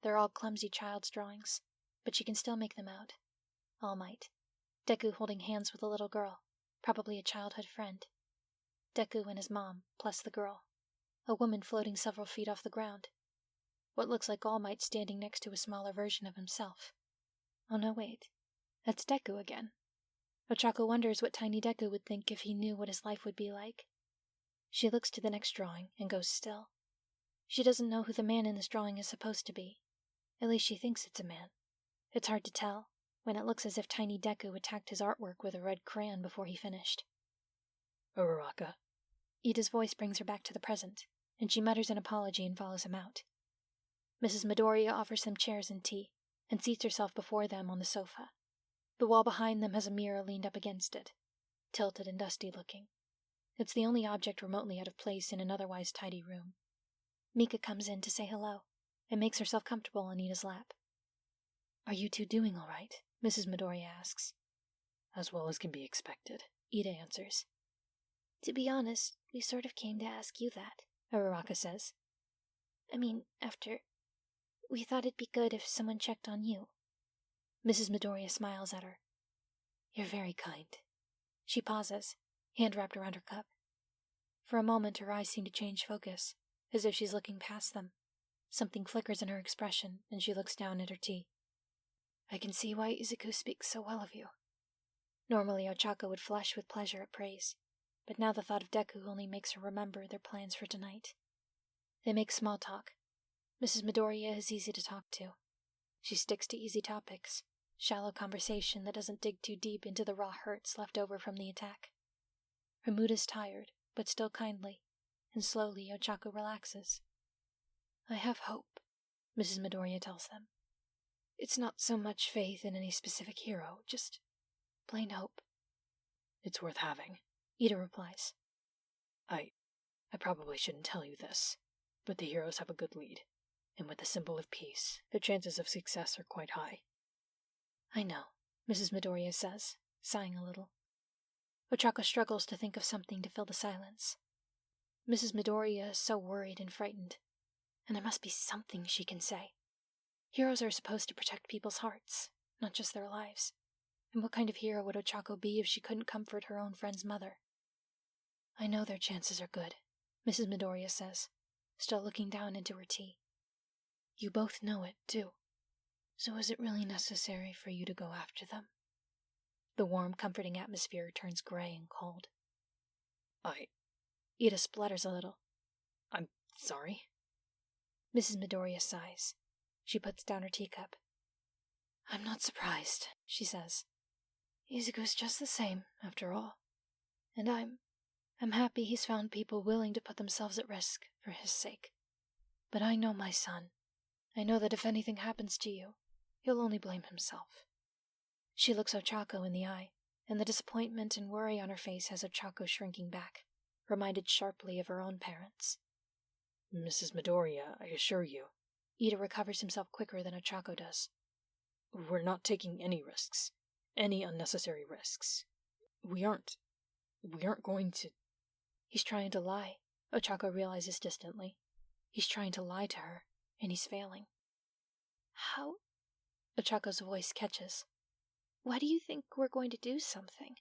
They're all clumsy child's drawings, but she can still make them out. All Might. Deku holding hands with a little girl, probably a childhood friend. Deku and his mom, plus the girl. A woman floating several feet off the ground. What looks like All Might standing next to a smaller version of himself. Oh no, wait. That's Deku again. Ochako wonders what tiny Deku would think if he knew what his life would be like. She looks to the next drawing and goes still. She doesn't know who the man in this drawing is supposed to be. At least she thinks it's a man. It's hard to tell, when it looks as if tiny Deku attacked his artwork with a red crayon before he finished. Uraraka. Ida's voice brings her back to the present, and she mutters an apology and follows him out. Mrs. Midoriya offers them chairs and tea, and seats herself before them on the sofa. The wall behind them has a mirror leaned up against it, tilted and dusty looking. It's the only object remotely out of place in an otherwise tidy room. Mika comes in to say hello, and makes herself comfortable on Ida's lap. Are you two doing all right? Mrs. Midoriya asks. As well as can be expected, Ida answers. To be honest, we sort of came to ask you that, Uraraka says. I mean, we thought it'd be good if someone checked on you. Mrs. Midoriya smiles at her. You're very kind. She pauses, hand wrapped around her cup. For a moment her eyes seem to change focus, as if she's looking past them. Something flickers in her expression, and she looks down at her tea. I can see why Izuku speaks so well of you. Normally Ochako would flush with pleasure at praise, but now the thought of Deku only makes her remember their plans for tonight. They make small talk. Mrs. Midoriya is easy to talk to. She sticks to easy topics, shallow conversation that doesn't dig too deep into the raw hurts left over from the attack. Her mood is tired, but still kindly, and slowly Ochako relaxes. I have hope, Mrs. Midoriya tells them. It's not so much faith in any specific hero, just plain hope. It's worth having, Ida replies. I probably shouldn't tell you this, but the heroes have a good lead, and with the symbol of peace, their chances of success are quite high. I know, Mrs. Midoriya says, sighing a little. Ochako struggles to think of something to fill the silence. Mrs. Midoriya is so worried and frightened, and there must be something she can say. Heroes are supposed to protect people's hearts, not just their lives. And what kind of hero would Ochako be if she couldn't comfort her own friend's mother? I know their chances are good, Mrs. Midoriya says, still looking down into her tea. You both know it, too. So is it really necessary for you to go after them? The warm, comforting atmosphere turns gray and cold. Ida splutters a little. I'm sorry. Mrs. Midoriya sighs. She puts down her teacup. I'm not surprised, she says. Izuku's just the same, after all. And I'm happy he's found people willing to put themselves at risk for his sake. But I know my son. I know that if anything happens to you, he'll only blame himself. She looks Ochako in the eye, and the disappointment and worry on her face has Ochako shrinking back, reminded sharply of her own parents. Mrs. Midoriya, I assure you. Ida recovers himself quicker than Ochako does. We're not taking any risks. Any unnecessary risks. We aren't going to... He's trying to lie, Ochako realizes distantly. He's trying to lie to her, and he's failing. How? Ochako's voice catches. Why do you think we're going to do something?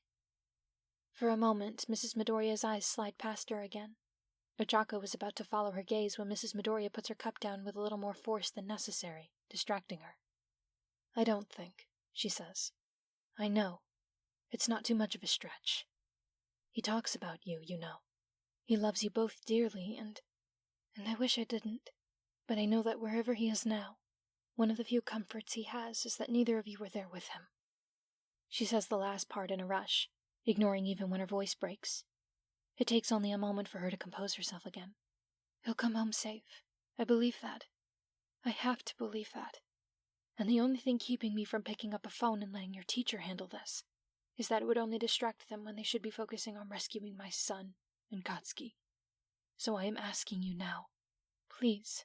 For a moment, Mrs. Midoriya's eyes slide past her again. Ochako was about to follow her gaze when Mrs. Midoriya puts her cup down with a little more force than necessary, distracting her. I don't think, she says. I know. It's not too much of a stretch. He talks about you, you know. He loves you both dearly, and I wish I didn't. But I know that wherever he is now, one of the few comforts he has is that neither of you were there with him. She says the last part in a rush, ignoring even when her voice breaks. It takes only a moment for her to compose herself again. He'll come home safe. I believe that. I have to believe that. And the only thing keeping me from picking up a phone and letting your teacher handle this is that it would only distract them when they should be focusing on rescuing my son and Katsuki. So I am asking you now, please,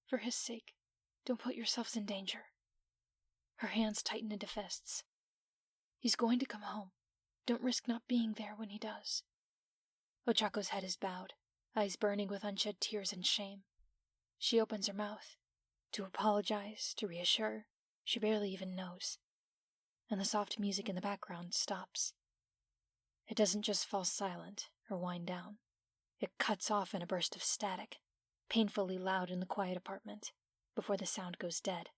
for his sake, don't put yourselves in danger. Her hands tighten into fists. He's going to come home. Don't risk not being there when he does. Ochako's head is bowed, eyes burning with unshed tears and shame. She opens her mouth. To apologize, to reassure, she barely even knows. And the soft music in the background stops. It doesn't just fall silent or wind down. It cuts off in a burst of static, painfully loud in the quiet apartment, before the sound goes dead.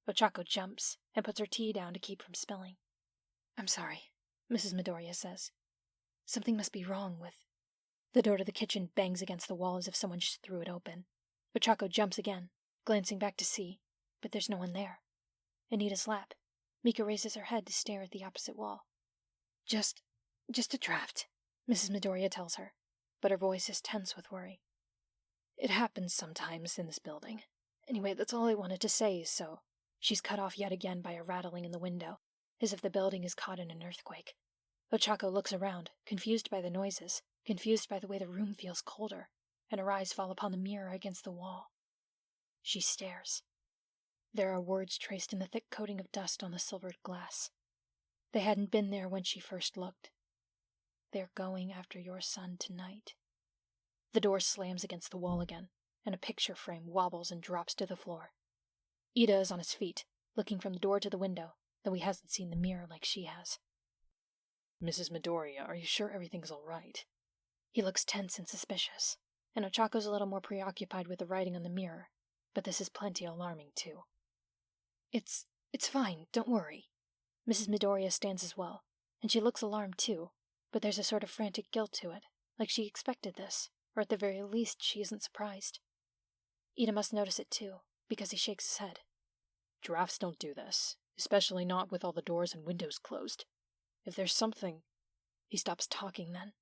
Ochako jumps and puts her tea down to keep from spilling. I'm sorry, Mrs. Midoriya says. Something must be wrong with... The door to the kitchen bangs against the wall as if someone just threw it open. Ochako jumps again, glancing back to see, but there's no one there. In Ida's lap, Mika raises her head to stare at the opposite wall. Just a draft, Mrs. Midoriya tells her, but her voice is tense with worry. It happens sometimes in this building. Anyway, that's all I wanted to say, so... She's cut off yet again by a rattling in the window, as if the building is caught in an earthquake. Ochako looks around, confused by the noises, confused by the way the room feels colder, and her eyes fall upon the mirror against the wall. She stares. There are words traced in the thick coating of dust on the silvered glass. They hadn't been there when she first looked. They're going after your son tonight. The door slams against the wall again, and a picture frame wobbles and drops to the floor. Ida is on his feet, looking from the door to the window, though he hasn't seen the mirror like she has. Mrs. Midoriya, are you sure everything's all right? He looks tense and suspicious, and Ochako's a little more preoccupied with the writing on the mirror, but this is plenty alarming, too. It's fine, don't worry. Mrs. Midoriya stands as well, and she looks alarmed, too, but there's a sort of frantic guilt to it, like she expected this, or at the very least she isn't surprised. Ida must notice it, too, because he shakes his head. Drafts don't do this, especially not with all the doors and windows closed. If there's something... He stops talking then,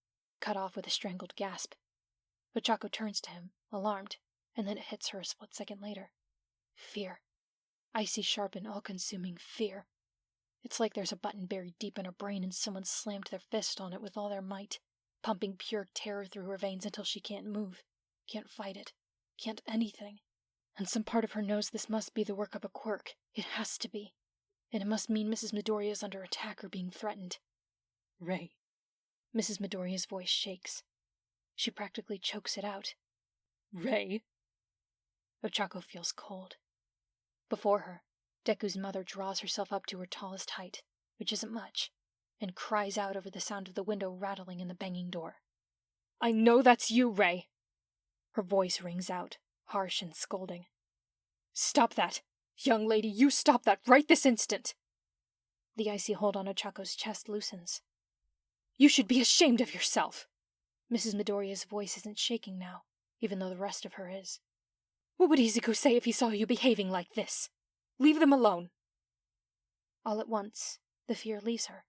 cut off with a strangled gasp. Ochako turns to him, alarmed, and then it hits her a split second later. Fear. icy sharp and all-consuming fear. It's like there's a button buried deep in her brain and someone slammed their fist on it with all their might, pumping pure terror through her veins until she can't move, can't fight it, can't anything. And some part of her knows this must be the work of a quirk. It has to be. And it must mean Mrs. Midoriya is under attack or being threatened. Ray. Mrs. Midoriya's voice shakes. She practically chokes it out. Ray. Ochako feels cold. Before her, Deku's mother draws herself up to her tallest height, which isn't much, and cries out over the sound of the window rattling in the banging door. I know that's you, Ray! Her voice rings out, harsh and scolding. Stop that! Young lady, you stop that right this instant! The icy hold on Ochako's chest loosens. You should be ashamed of yourself! Mrs. Midoriya's voice isn't shaking now, even though the rest of her is. What would Izuku say if he saw you behaving like this? Leave them alone! All at once, the fear leaves her.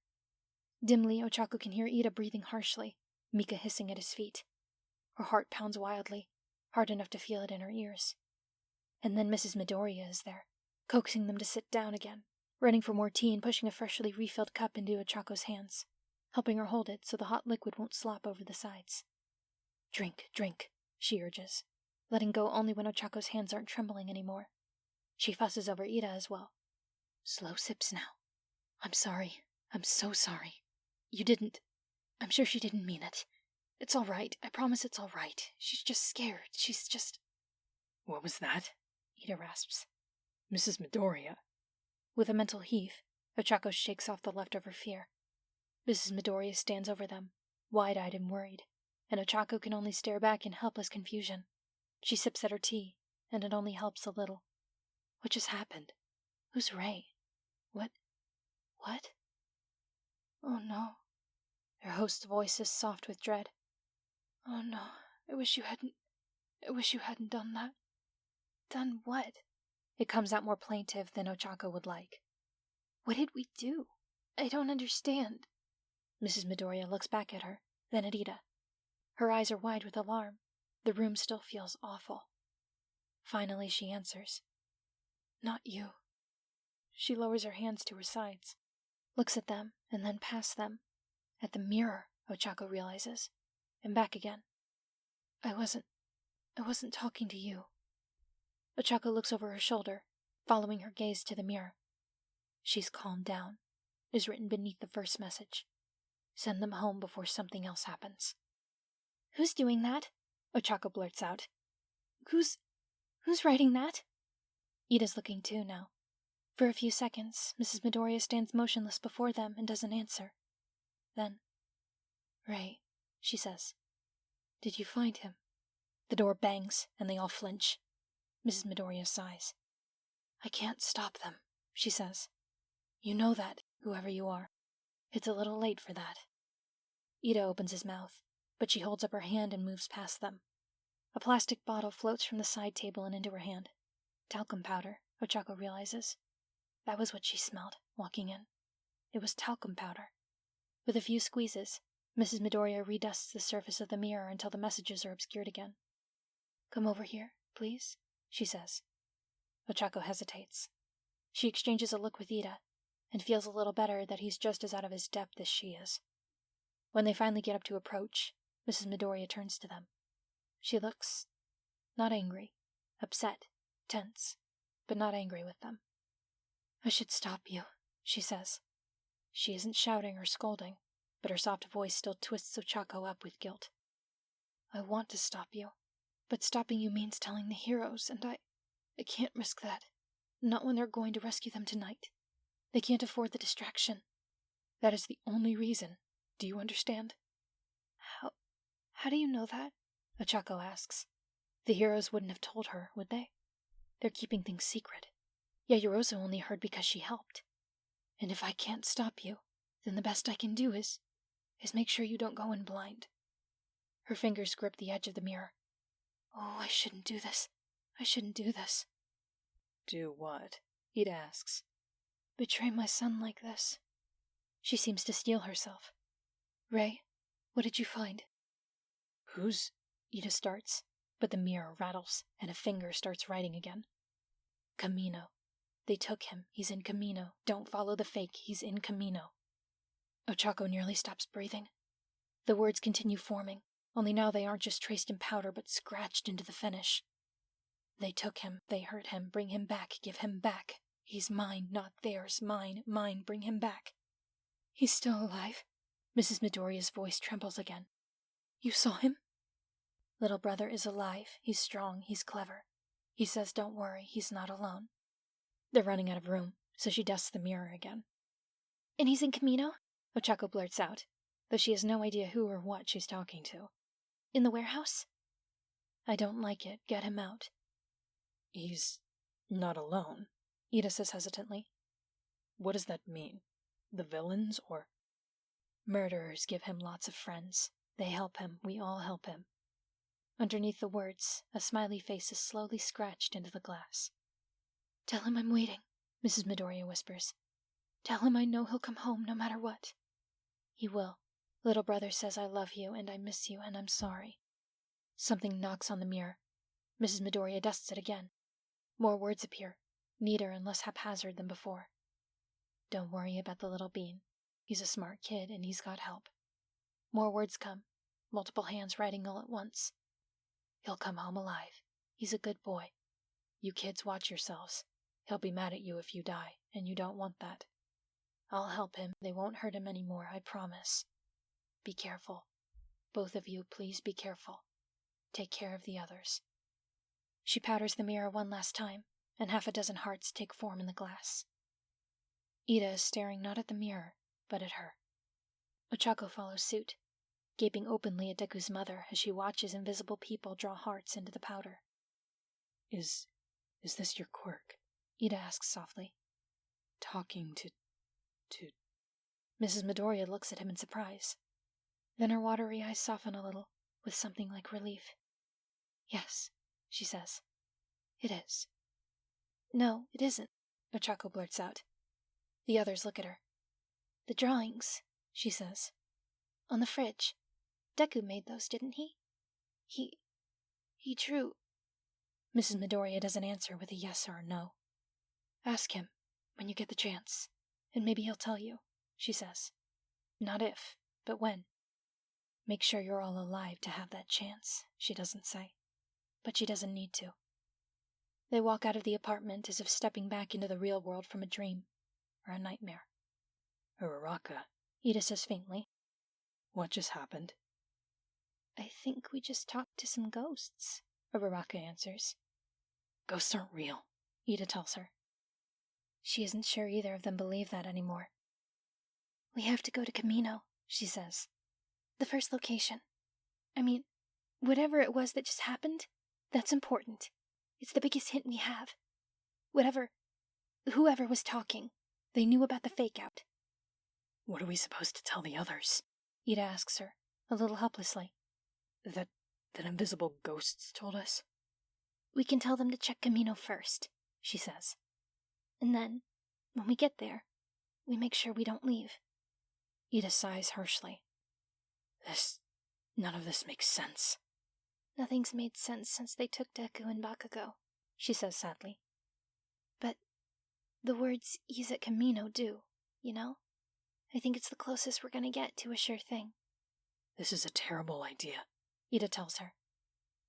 Dimly, Ochako can hear Ida breathing harshly, Mika hissing at his feet. Her heart pounds wildly, hard enough to feel it in her ears. And then Mrs. Midoriya is there, coaxing them to sit down again, running for more tea and pushing a freshly refilled cup into Ochako's hands, helping her hold it so the hot liquid won't slop over the sides. Drink, drink, she urges, letting go only when Ochako's hands aren't trembling anymore. She fusses over Ida as well. Slow sips now. I'm sorry. I'm so sorry. You didn't. I'm sure she didn't mean it. It's all right. I promise it's all right. She's just scared. She's just... What was that? Ida rasps. Mrs. Midoriya. With a mental heave, Ochako shakes off the leftover fear. Mrs. Midoriya stands over them, wide-eyed and worried, and Ochako can only stare back in helpless confusion. She sips at her tea, and it only helps a little. What just happened? Who's Ray? What? Oh no. Her host's voice is soft with dread. Oh no, I wish you hadn't done that. Done what? It comes out more plaintive than Ochako would like. What did we do? I don't understand. Mrs. Midoriya looks back at her, then at Ida. Her eyes are wide with alarm. The room still feels awful. Finally she answers. Not you. She lowers her hands to her sides, looks at them, and then past them. At the mirror, Ochako realizes, and back again. I wasn't talking to you. Ochako looks over her shoulder, following her gaze to the mirror. She's calmed down, is written beneath the first message. Send them home before something else happens. Who's doing that? Ochako blurts out. Who's writing that? Ida's looking too now. For a few seconds, Mrs. Midoriya stands motionless before them and doesn't answer. Then, Ray, she says. Did you find him? The door bangs, and they all flinch. Mrs. Midoriya sighs. I can't stop them, she says. You know that, whoever you are. It's a little late for that. Ida opens his mouth, but she holds up her hand and moves past them. A plastic bottle floats from the side table and into her hand. Talcum powder, Ochako realizes. That was what she smelled, walking in. It was talcum powder. With a few squeezes, Mrs. Midoriya redusts the surface of the mirror until the messages are obscured again. Come over here, please, she says. Ochako hesitates. She exchanges a look with Ida, and feels a little better that he's just as out of his depth as she is. When they finally get up to approach, Mrs. Midoriya turns to them. She looks not angry, upset, tense, but not angry with them. I should stop you, she says. She isn't shouting or scolding, but her soft voice still twists Ochako up with guilt. I want to stop you, but stopping you means telling the heroes, and I can't risk that. Not when they're going to rescue them tonight. They can't afford the distraction. That is the only reason. Do you understand? How do you know that? Ochako asks. The heroes wouldn't have told her, would they? They're keeping things secret. Yajirosa only heard because she helped. And if I can't stop you, then the best I can do is make sure you don't go in blind. Her fingers grip the edge of the mirror. Oh, I shouldn't do this. I shouldn't do this. Do what? Ida asks. Betray my son like this. She seems to steel herself. Ray, what did you find? Who's... Ida starts, but the mirror rattles, and a finger starts writing again. Camino. They took him. He's in Camino. Don't follow the fake. He's in Camino. Ochako nearly stops breathing. The words continue forming, only now they aren't just traced in powder but scratched into the finish. They took him. They hurt him. Bring him back. Give him back. He's mine, not theirs. Mine, mine. Bring him back. He's still alive. Mrs. Midoriya's voice trembles again. You saw him? Little brother is alive. He's strong. He's clever. He says don't worry. He's not alone. They're running out of room, so she dusts the mirror again. And he's in Camino? Ochako blurts out, though she has no idea who or what she's talking to. In the warehouse? I don't like it. Get him out. He's not alone, Ida says hesitantly. What does that mean? The villains, or? Murderers give him lots of friends. They help him. We all help him. Underneath the words, a smiley face is slowly scratched into the glass. Tell him I'm waiting, Mrs. Midoriya whispers. Tell him I know he'll come home no matter what. He will. Little brother says I love you and I miss you and I'm sorry. Something knocks on the mirror. Mrs. Midoriya dusts it again. More words appear, neater and less haphazard than before. Don't worry about the little bean. He's a smart kid and he's got help. More words come, multiple hands writing all at once. He'll come home alive. He's a good boy. You kids watch yourselves. He'll be mad at you if you die, and you don't want that. I'll help him. They won't hurt him anymore, I promise. Be careful. Both of you, please be careful. Take care of the others. She powders the mirror one last time, and half a dozen hearts take form in the glass. Ida is staring not at the mirror, but at her. Ochako follows suit, gaping openly at Deku's mother as she watches invisible people draw hearts into the powder. Is this your quirk? Ida asks softly. Talking to... Mrs. Midoriya looks at him in surprise. Then her watery eyes soften a little, with something like relief. Yes, she says. It is. No, it isn't, Ochako blurts out. The others look at her. The drawings, she says. On the fridge. Deku made those, didn't he? He drew... Mrs. Midoriya doesn't answer with a yes or a no. Ask him, when you get the chance, and maybe he'll tell you, she says. Not if, but when. Make sure you're all alive to have that chance, she doesn't say. But she doesn't need to. They walk out of the apartment as if stepping back into the real world from a dream, or a nightmare. Uraraka, Ida says faintly. What just happened? I think we just talked to some ghosts, Uraraka answers. Ghosts aren't real, Ida tells her. She isn't sure either of them believe that anymore. We have to go to Camino, she says. The first location. I mean, whatever it was that just happened, that's important. It's the biggest hint we have. Whoever was talking, they knew about the fake-out. What are we supposed to tell the others? Ida asks her, a little helplessly. That invisible ghosts told us? We can tell them to check Camino first, she says. And then, when we get there, we make sure we don't leave. Ida sighs harshly. None of this makes sense. Nothing's made sense since they took Deku and Bakugou, she says sadly. But the words "he's at Camino" do, you know? I think it's the closest we're gonna get to a sure thing. This is a terrible idea, Ida tells her.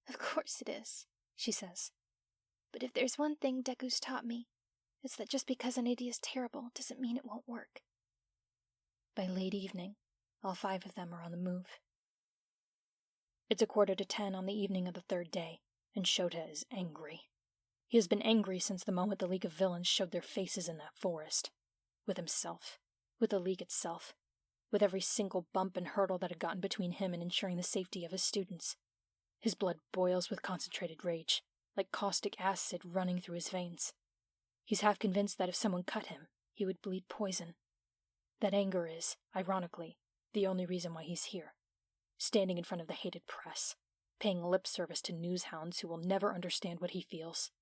Of course it is, she says. But if there's one thing Deku's taught me, it's that just because an idea is terrible doesn't mean it won't work. By late evening, all 5 of them are on the move. It's 9:45 on the evening of the 3rd day, and Shota is angry. He has been angry since the moment the League of Villains showed their faces in that forest. With himself, with the League itself, with every single bump and hurdle that had gotten between him and ensuring the safety of his students. His blood boils with concentrated rage, like caustic acid running through his veins. He's half convinced that if someone cut him, he would bleed poison. That anger is, ironically, the only reason why he's here, standing in front of the hated press, paying lip service to newshounds who will never understand what he feels.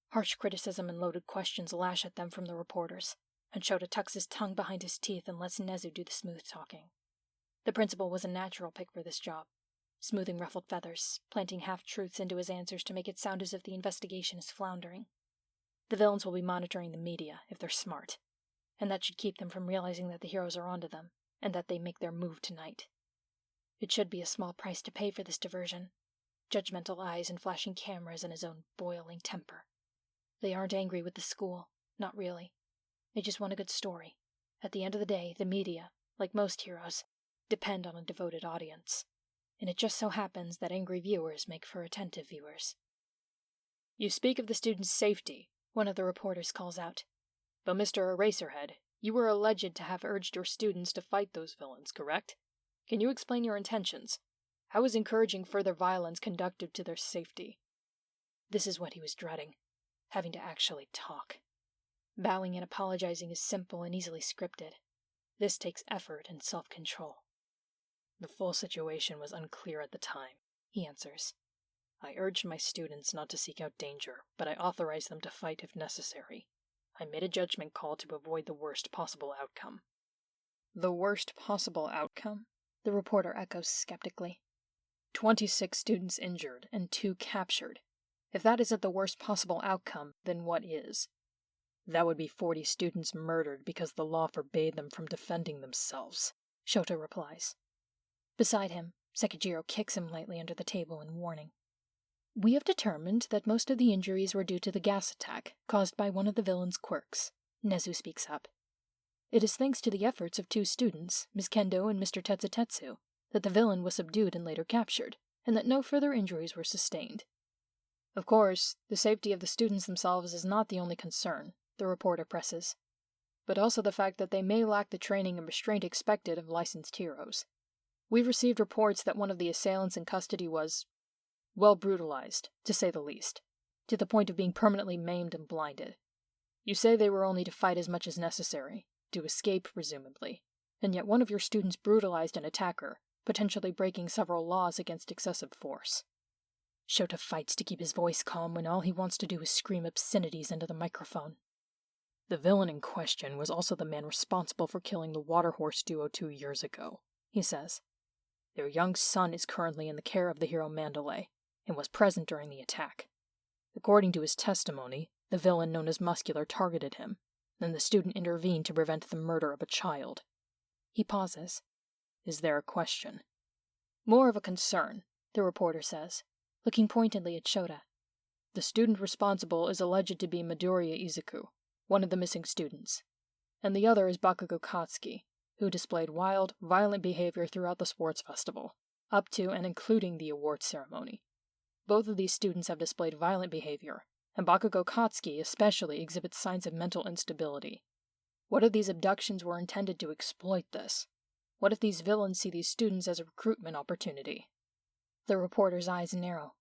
Harsh criticism and loaded questions lash at them from the reporters, and Shota tucks his tongue behind his teeth and lets Nezu do the smooth talking. The principal was a natural pick for this job, smoothing ruffled feathers, planting half-truths into his answers to make it sound as if the investigation is floundering. The villains will be monitoring the media, if they're smart, and that should keep them from realizing that the heroes are onto them, and that they make their move tonight. It should be a small price to pay for this diversion. Judgmental eyes and flashing cameras and his own boiling temper. They aren't angry with the school, not really. They just want a good story. At the end of the day, the media, like most heroes, depend on a devoted audience. And it just so happens that angry viewers make for attentive viewers. "You speak of the students' safety," one of the reporters calls out. "But Mr. Eraserhead, you were alleged to have urged your students to fight those villains, correct? Can you explain your intentions? How is encouraging further violence conducive to their safety?" This is what he was dreading, having to actually talk. Bowing and apologizing is simple and easily scripted. This takes effort and self-control. "The full situation was unclear at the time," he answers. "I urged my students not to seek out danger, but I authorized them to fight if necessary. I made a judgment call to avoid the worst possible outcome." "The worst possible outcome?" the reporter echoes skeptically. 26 students injured and 2 captured. If that isn't the worst possible outcome, then what is? "That would be 40 students murdered because the law forbade them from defending themselves," Shota replies. Beside him, Sekijiro kicks him lightly under the table in warning. "We have determined that most of the injuries were due to the gas attack caused by one of the villain's quirks," Nezu speaks up. "It is thanks to the efforts of 2 students, Ms. Kendo and Mr. Tetsutetsu, that the villain was subdued and later captured, and that no further injuries were sustained." "Of course, the safety of the students themselves is not the only concern," the reporter presses, "but also the fact that they may lack the training and restraint expected of licensed heroes. We've received reports that one of the assailants in custody was, well, brutalized, to say the least, to the point of being permanently maimed and blinded. You say they were only to fight as much as necessary, to escape presumably, and yet one of your students brutalized an attacker, potentially breaking several laws against excessive force." Shota fights to keep his voice calm when all he wants to do is scream obscenities into the microphone. "The villain in question was also the man responsible for killing the Water Horse duo 2 years ago," he says. "Their young son is currently in the care of the hero Mandalay, and was present during the attack. According to his testimony, the villain known as Muscular targeted him, and the student intervened to prevent the murder of a child." He pauses. "Is there a question?" "More of a concern," the reporter says, looking pointedly at Shota. "The student responsible is alleged to be Midoriya Izuku, one of the missing students, and the other is Bakugou Katsuki, who displayed wild, violent behavior throughout the sports festival, up to and including the awards ceremony. Both of these students have displayed violent behavior, and Bakugou Katsuki especially exhibits signs of mental instability. What if these abductions were intended to exploit this? What if these villains see these students as a recruitment opportunity?" The reporter's eyes narrow.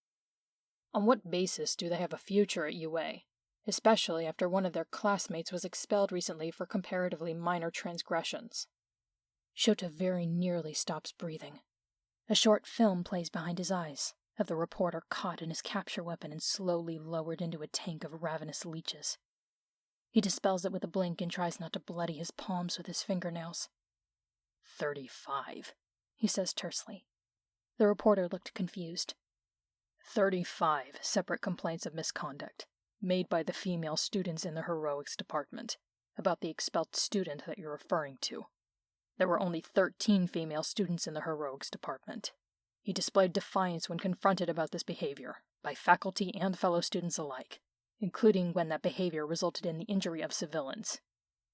"On what basis do they have a future at UA, especially after one of their classmates was expelled recently for comparatively minor transgressions?" Shota very nearly stops breathing. A short film plays behind his eyes, of the reporter caught in his capture weapon and slowly lowered into a tank of ravenous leeches. He dispels it with a blink and tries not to bloody his palms with his fingernails. 35, he says tersely. The reporter looked confused. 35 separate complaints of misconduct, made by the female students in the heroics department, about the expelled student that you're referring to. There were only 13 female students in the heroics department. He displayed defiance when confronted about this behavior, by faculty and fellow students alike, including when that behavior resulted in the injury of civilians.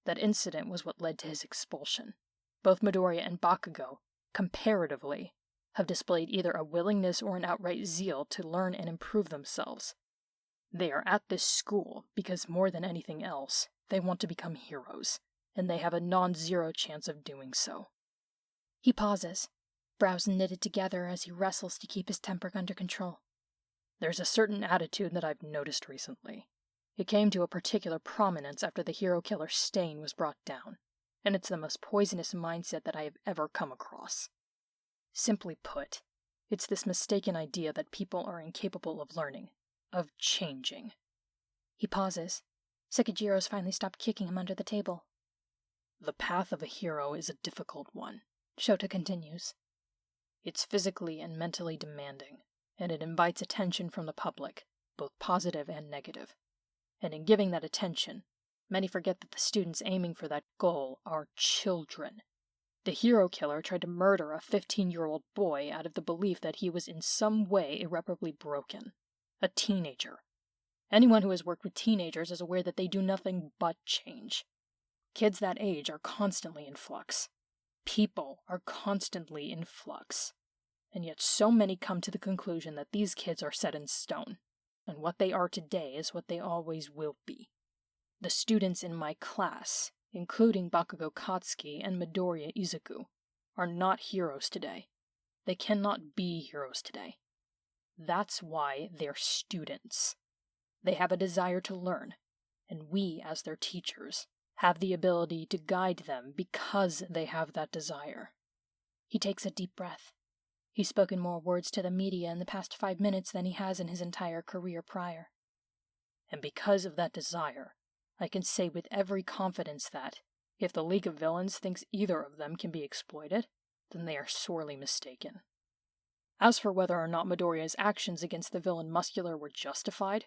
That incident was what led to his expulsion. Both Midoriya and Bakugou, comparatively, have displayed either a willingness or an outright zeal to learn and improve themselves. They are at this school because more than anything else, they want to become heroes, and they have a non-zero chance of doing so. He pauses, brows knitted together as he wrestles to keep his temper under control. There's a certain attitude that I've noticed recently. It came to a particular prominence after the hero killer stain was brought down, and it's the most poisonous mindset that I have ever come across. Simply put, it's this mistaken idea that people are incapable of learning, of changing. He pauses. Sekijiro's finally stopped kicking him under the table. The path of a hero is a difficult one, Shota continues. It's physically and mentally demanding, and it invites attention from the public, both positive and negative. And in giving that attention, many forget that the students aiming for that goal are children. The hero killer tried to murder a 15-year-old boy out of the belief that he was in some way irreparably broken. A teenager. Anyone who has worked with teenagers is aware that they do nothing but change. Kids that age are constantly in flux. People are constantly in flux. And yet so many come to the conclusion that these kids are set in stone, and what they are today is what they always will be. The students in my class, including Bakugou Katsuki and Midoriya Izuku, are not heroes today. They cannot be heroes today. That's why they're students. They have a desire to learn, and we, as their teachers, have the ability to guide them because they have that desire. He takes a deep breath. He's spoken more words to the media in the past 5 minutes than he has in his entire career prior. And because of that desire, I can say with every confidence that, if the League of Villains thinks either of them can be exploited, then they are sorely mistaken. As for whether or not Midoriya's actions against the villain Muscular were justified,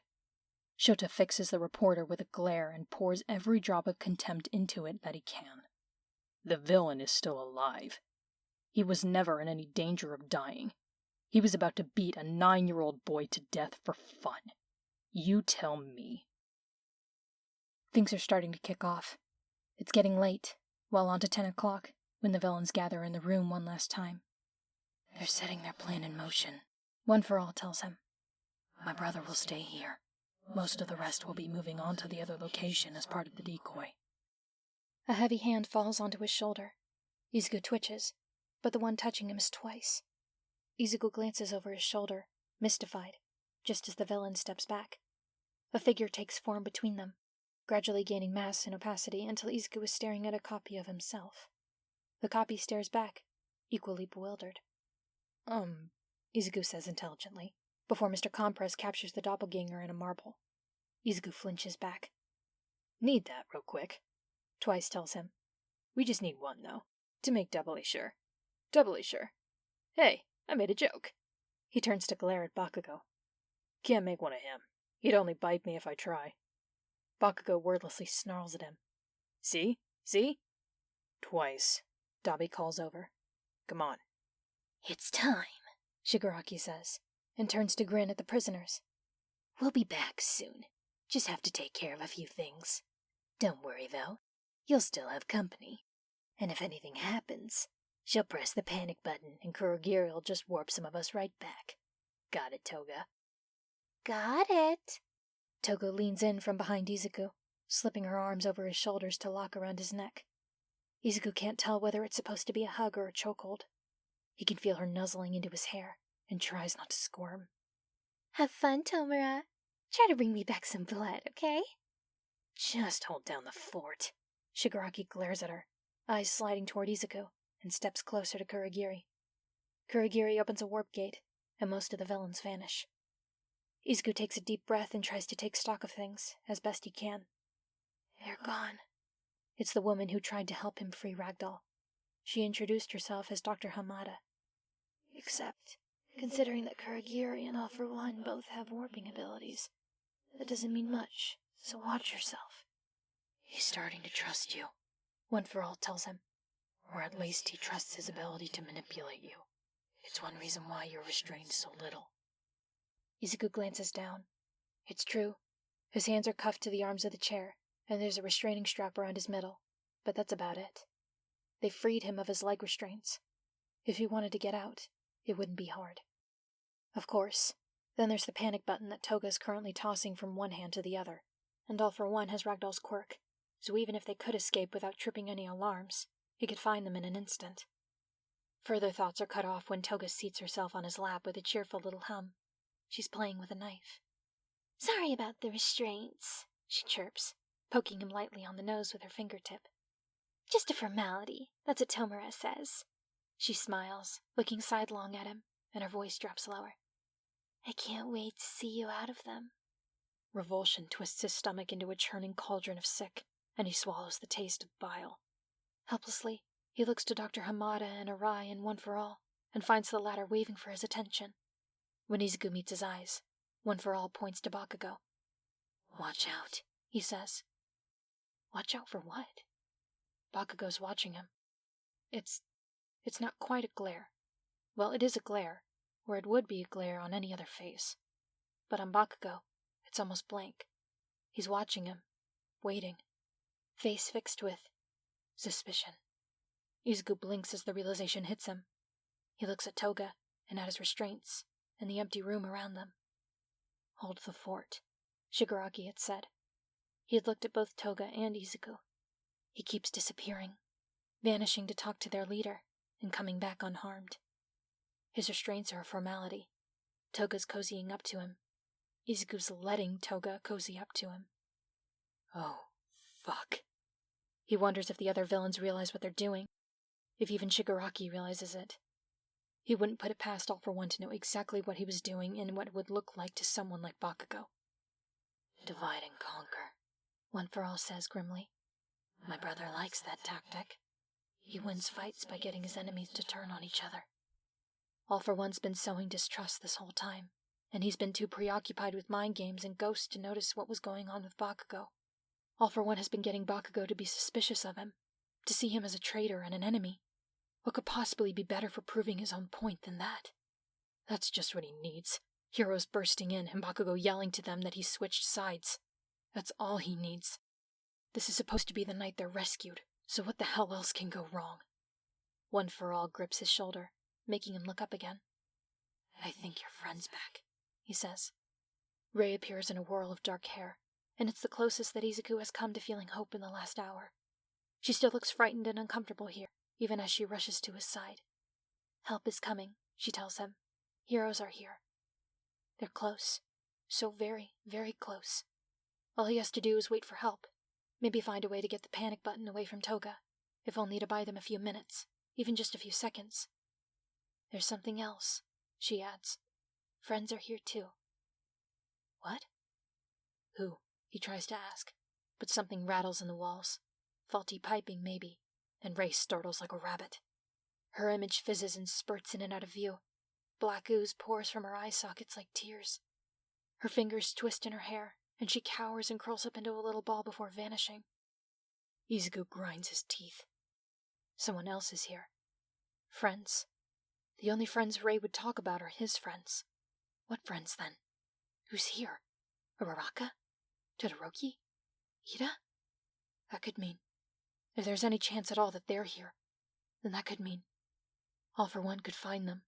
Shota fixes the reporter with a glare and pours every drop of contempt into it that he can. The villain is still alive. He was never in any danger of dying. He was about to beat a 9-year-old boy to death for fun. You tell me. Things are starting to kick off. It's getting late, well on to 10 o'clock, when the villains gather in the room one last time. They're setting their plan in motion. One for All tells him. My brother will stay here. Most of the rest will be moving on to the other location as part of the decoy. A heavy hand falls onto his shoulder. Izuku twitches, but the one touching him is twice. Izuku glances over his shoulder, mystified, just as the villain steps back. A figure takes form between them, gradually gaining mass and opacity until Izuku is staring at a copy of himself. The copy stares back, equally bewildered. Izuku says intelligently, before Mr. Compress captures the doppelganger in a marble. Izuku flinches back. Need that real quick, Twice tells him. We just need one, though, to make doubly sure. Doubly sure. Hey, I made a joke. He turns to glare at Bakugou. Can't make one of him. He'd only bite me if I try. Bakugou wordlessly snarls at him. See? See? Twice, Dabi calls over. Come on. It's time, Shigaraki says, and turns to grin at the prisoners. We'll be back soon. Just have to take care of a few things. Don't worry, though. You'll still have company. And if anything happens, she'll press the panic button and Kurogiri'll just warp some of us right back. Got it, Toga? Got it. Toga leans in from behind Izuku, slipping her arms over his shoulders to lock around his neck. Izuku can't tell whether it's supposed to be a hug or a chokehold. He can feel her nuzzling into his hair and tries not to squirm. Have fun, Tomura. Try to bring me back some blood, okay? Just hold down the fort. Shigaraki glares at her, eyes sliding toward Izuku, and steps closer to Kurogiri. Kurogiri opens a warp gate, and most of the villains vanish. Izuku takes a deep breath and tries to take stock of things, as best he can. They're gone. It's the woman who tried to help him free Ragdoll. She introduced herself as Dr. Hamada. Except, considering that Kurogiri and All For One both have warping abilities, that doesn't mean much, so watch yourself. He's starting to trust you, One For All tells him. or at least he trusts his ability to manipulate you. It's one reason why you're restrained so little. Izuku glances down. It's true. His hands are cuffed to the arms of the chair, and there's a restraining strap around his middle, but that's about it. They freed him of his leg restraints. If he wanted to get out, it wouldn't be hard. Of course, then there's the panic button that Toga's currently tossing from one hand to the other, and All For One has Ragdoll's quirk, so even if they could escape without tripping any alarms, he could find them in an instant. Further thoughts are cut off when Toga seats herself on his lap with a cheerful little hum. She's playing with a knife. Sorry about the restraints, She chirps, poking him lightly on the nose with her fingertip. just a formality. That's what Tomura says. She smiles, looking sidelong at him, and her voice drops lower. I can't wait to see you out of them. Revulsion twists his stomach into a churning cauldron of sick, and he swallows the taste of bile. Helplessly, he looks to Dr. Hamada and Arai and One For All, and finds the latter waving for his attention. When Izuku meets his eyes, One For All points to Bakugou. Watch out, he says. Watch out for what? Bakugou's watching him. It's not quite a glare. Well, it is a glare, or it would be a glare on any other face. But on Bakugou, it's almost blank. He's watching him, waiting, face fixed with suspicion. Izuku blinks as the realization hits him. He looks at Toga and at his restraints and the empty room around them. Hold the fort, Shigaraki had said. He had looked at both Toga and Izuku. He keeps disappearing, vanishing to talk to their leader and coming back unharmed. His restraints are a formality. Toga's cozying up to him. Izuku's letting Toga cozy up to him. Oh, fuck. He wonders if the other villains realize what they're doing, if even Shigaraki realizes it. He wouldn't put it past All for One to know exactly what he was doing and what it would look like to someone like Bakugou. Divide and conquer, One for All says grimly. My brother likes that tactic. He wins fights by getting his enemies to turn on each other. All for One's been sowing distrust this whole time, and he's been too preoccupied with mind games and ghosts to notice what was going on with Bakugou. All for One has been getting Bakugou to be suspicious of him, to see him as a traitor and an enemy. What could possibly be better for proving his own point than that? That's just what he needs. Heroes bursting in and Bakugou yelling to them that he switched sides. That's all he needs. This is supposed to be the night they're rescued, so what the hell else can go wrong? One for All grips his shoulder, making him look up again. I think your friend's back, he says. Rei appears in a whirl of dark hair, and it's the closest that Izuku has come to feeling hope in the last hour. She still looks frightened and uncomfortable here, even as she rushes to his side. Help is coming, she tells him. Heroes are here. They're close. So very, very close. All he has to do is wait for help. Maybe find a way to get the panic button away from Toga, if only to buy them a few minutes, even just a few seconds. There's something else, she adds. Friends are here too. What? Who? He tries to ask, but something rattles in the walls. Faulty piping, maybe, and Rei startles like a rabbit. Her image fizzes and spurts in and out of view. Black ooze pours from her eye sockets like tears. Her fingers twist in her hair, and she cowers and curls up into a little ball before vanishing. Izuku grinds his teeth. Someone else is here. Friends. The only friends Rei would talk about are his friends. What friends, then? Who's here? Uraraka? Todoroki? Ida? That could mean, if there's any chance at all that they're here, then that could mean All for One could find them.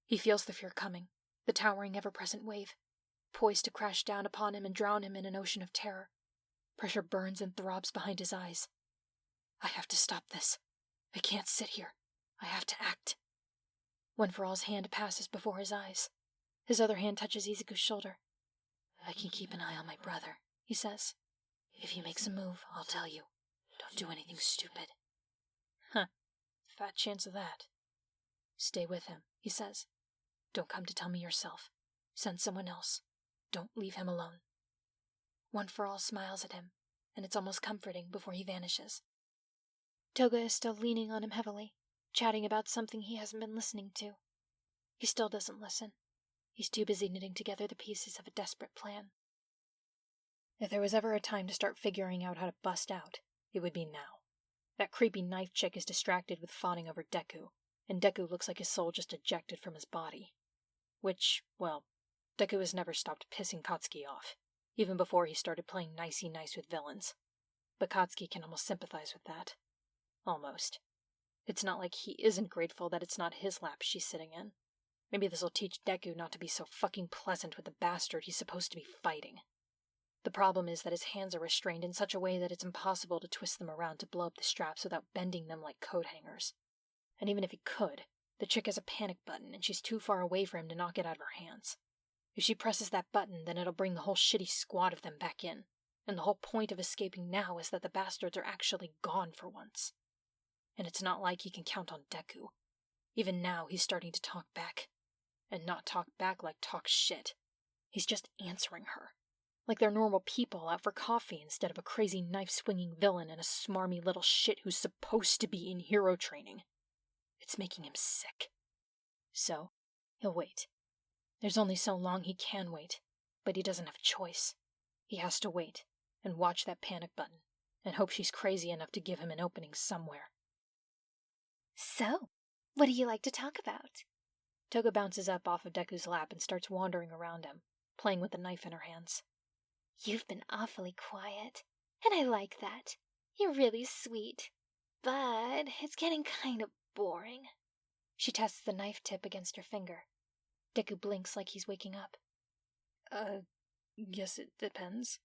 He feels the fear coming, the towering ever-present wave, poised to crash down upon him and drown him in an ocean of terror. Pressure burns and throbs behind his eyes. I have to stop this. I can't sit here. I have to act. One for All's hand passes before his eyes. His other hand touches Izuku's shoulder. I can keep an eye on my brother, he says. If he makes a move, I'll tell you. Don't do anything stupid. Huh. Fat chance of that. Stay with him, he says. Don't come to tell me yourself. Send someone else. Don't leave him alone. One for All smiles at him, and it's almost comforting before he vanishes. Toga is still leaning on him heavily, chatting about something he hasn't been listening to. He still doesn't listen. He's too busy knitting together the pieces of a desperate plan. If there was ever a time to start figuring out how to bust out, it would be now. That creepy knife chick is distracted with fawning over Deku, and Deku looks like his soul just ejected from his body. Which, well, Deku has never stopped pissing Katsuki off, even before he started playing nicey-nice with villains. But Katsuki can almost sympathize with that. Almost. It's not like he isn't grateful that it's not his lap she's sitting in. Maybe this'll teach Deku not to be so fucking pleasant with the bastard he's supposed to be fighting. The problem is that his hands are restrained in such a way that it's impossible to twist them around to blow up the straps without bending them like coat hangers. And even if he could, the chick has a panic button and she's too far away for him to knock it out of her hands. If she presses that button, then it'll bring the whole shitty squad of them back in, and the whole point of escaping now is that the bastards are actually gone for once. And it's not like he can count on Deku. Even now, he's starting to talk back. And not talk back like talk shit. He's just answering her. Like they're normal people out for coffee instead of a crazy knife-swinging villain and a smarmy little shit who's supposed to be in hero training. It's making him sick. So, he'll wait. There's only so long he can wait, but he doesn't have a choice. He has to wait and watch that panic button and hope she's crazy enough to give him an opening somewhere. So, what do you like to talk about? Toga bounces up off of Deku's lap and starts wandering around him, playing with the knife in her hands. You've been awfully quiet, and I like that. You're really sweet. But it's getting kind of boring. She tests the knife tip against her finger. Deku blinks like he's waking up. Guess it depends.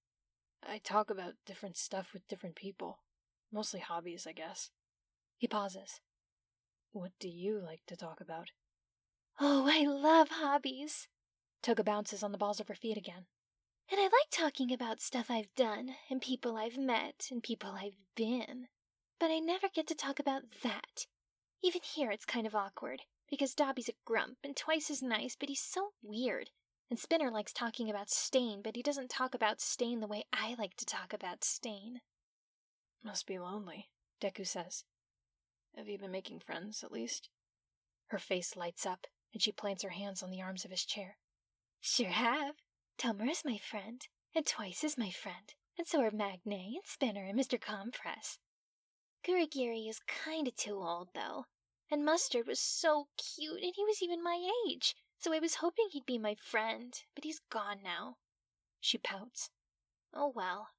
I talk about different stuff with different people. Mostly hobbies, I guess. He pauses. What do you like to talk about? Oh, I love hobbies. Toga bounces on the balls of her feet again. And I like talking about stuff I've done, and people I've met, and people I've been. But I never get to talk about that. Even here it's kind of awkward, because Dobby's a grump and twice as nice, but he's so weird. And Spinner likes talking about Stain, but he doesn't talk about Stain the way I like to talk about Stain. Must be lonely, Deku says. Have you been making friends, at least? Her face lights up, and she plants her hands on the arms of his chair. Sure have. Tomura's my friend, and Twice is my friend, and so are Magne and Spinner and Mr. Compress. Kurigiri is kinda too old, though, and Mustard was so cute, and he was even my age, so I was hoping he'd be my friend, but he's gone now. She pouts. Oh well.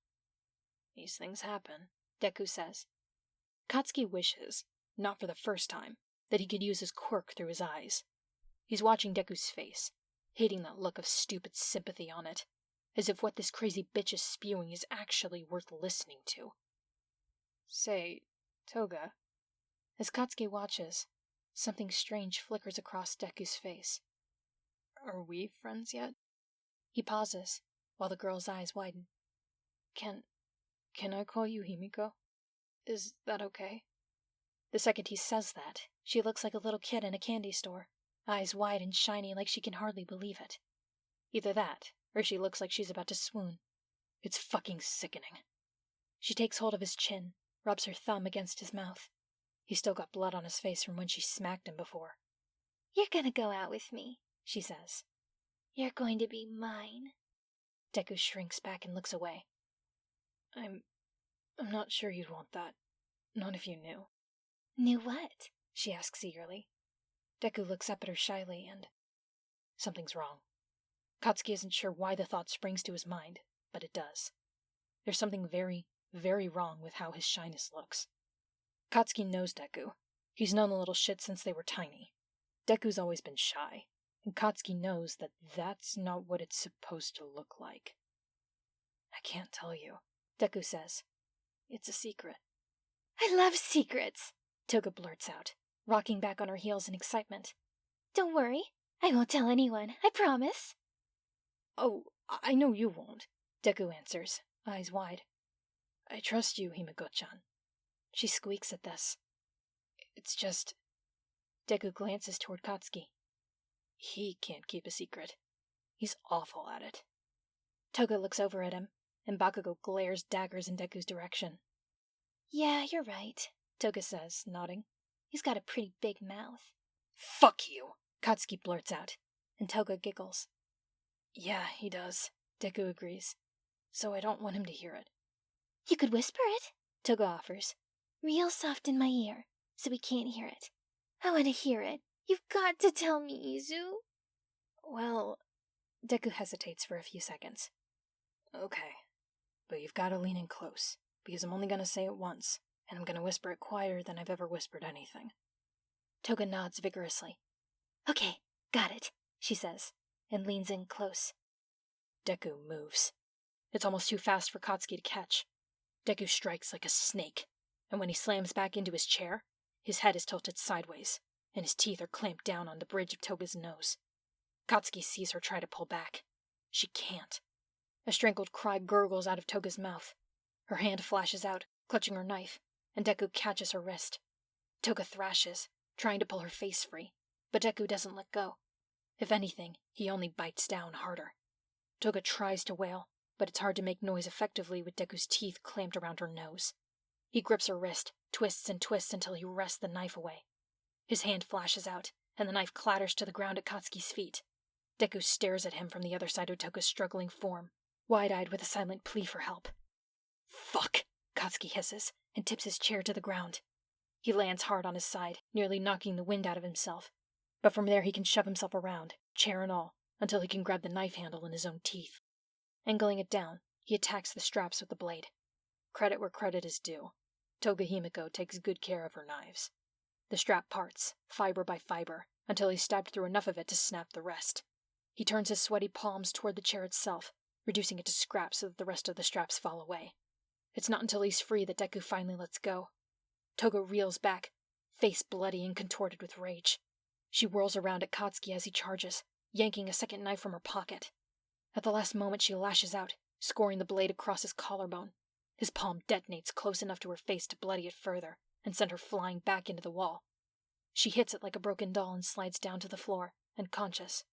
These things happen, Deku says. Katsuki wishes, not for the first time, that he could use his quirk through his eyes. He's watching Deku's face, hating that look of stupid sympathy on it, as if what this crazy bitch is spewing is actually worth listening to. Say, Toga. As Katsuki watches, something strange flickers across Deku's face. Are we friends yet? He pauses, while the girl's eyes widen. Can I call you Himiko? Is that okay? The second he says that, she looks like a little kid in a candy store, eyes wide and shiny like she can hardly believe it. Either that, or she looks like she's about to swoon. It's fucking sickening. She takes hold of his chin, rubs her thumb against his mouth. He's still got blood on his face from when she smacked him before. You're gonna go out with me, she says. You're going to be mine. Deku shrinks back and looks away. I'm not sure you'd want that. Not if you knew. Knew what? She asks eagerly. Deku looks up at her shyly and... Something's wrong. Katsuki isn't sure why the thought springs to his mind, but it does. There's something very, very wrong with how his shyness looks. Katsuki knows Deku. He's known the little shit since they were tiny. Deku's always been shy, and Katsuki knows that that's not what it's supposed to look like. I can't tell you, Deku says. It's a secret. I love secrets, Toga blurts out, rocking back on her heels in excitement. Don't worry, I won't tell anyone, I promise. Oh, I know you won't, Deku answers, eyes wide. I trust you, Himiko-chan. She squeaks at this. It's just... Deku glances toward Katsuki. He can't keep a secret. He's awful at it. Toga looks over at him, and Bakugou glares daggers in Deku's direction. Yeah, you're right, Toga says, nodding. He's got a pretty big mouth. Fuck you, Katsuki blurts out, and Toga giggles. Yeah, he does, Deku agrees. So I don't want him to hear it. You could whisper it, Toga offers. Real soft in my ear, so he can't hear it. I want to hear it. You've got to tell me, Izu. Well, Deku hesitates for a few seconds. Okay, but you've got to lean in close, because I'm only going to say it once, and I'm going to whisper it quieter than I've ever whispered anything. Toga nods vigorously. Okay, got it, she says, and leans in close. Deku moves. It's almost too fast for Katsuki to catch. Deku strikes like a snake, and when he slams back into his chair, his head is tilted sideways, and his teeth are clamped down on the bridge of Toga's nose. Katsuki sees her try to pull back. She can't. A strangled cry gurgles out of Toga's mouth. Her hand flashes out, clutching her knife, and Deku catches her wrist. Toga thrashes, trying to pull her face free, but Deku doesn't let go. If anything, he only bites down harder. Toga tries to wail, but it's hard to make noise effectively with Deku's teeth clamped around her nose. He grips her wrist, twists and twists until he wrests the knife away. His hand flashes out, and the knife clatters to the ground at Katsuki's feet. Deku stares at him from the other side of Toga's struggling form, wide-eyed with a silent plea for help. "Fuck!" Katsuki hisses, and tips his chair to the ground. He lands hard on his side, nearly knocking the wind out of himself. But from there he can shove himself around, chair and all, until he can grab the knife handle in his own teeth. Angling it down, he attacks the straps with the blade. Credit where credit is due. Toga Himiko takes good care of her knives. The strap parts, fiber by fiber, until he's stabbed through enough of it to snap the rest. He turns his sweaty palms toward the chair itself, reducing it to scraps so that the rest of the straps fall away. It's not until he's free that Deku finally lets go. Toga reels back, face bloody and contorted with rage. She whirls around at Katsuki as he charges, yanking a second knife from her pocket. At the last moment she lashes out, scoring the blade across his collarbone. His palm detonates close enough to her face to bloody it further, and send her flying back into the wall. She hits it like a broken doll and slides down to the floor, unconscious.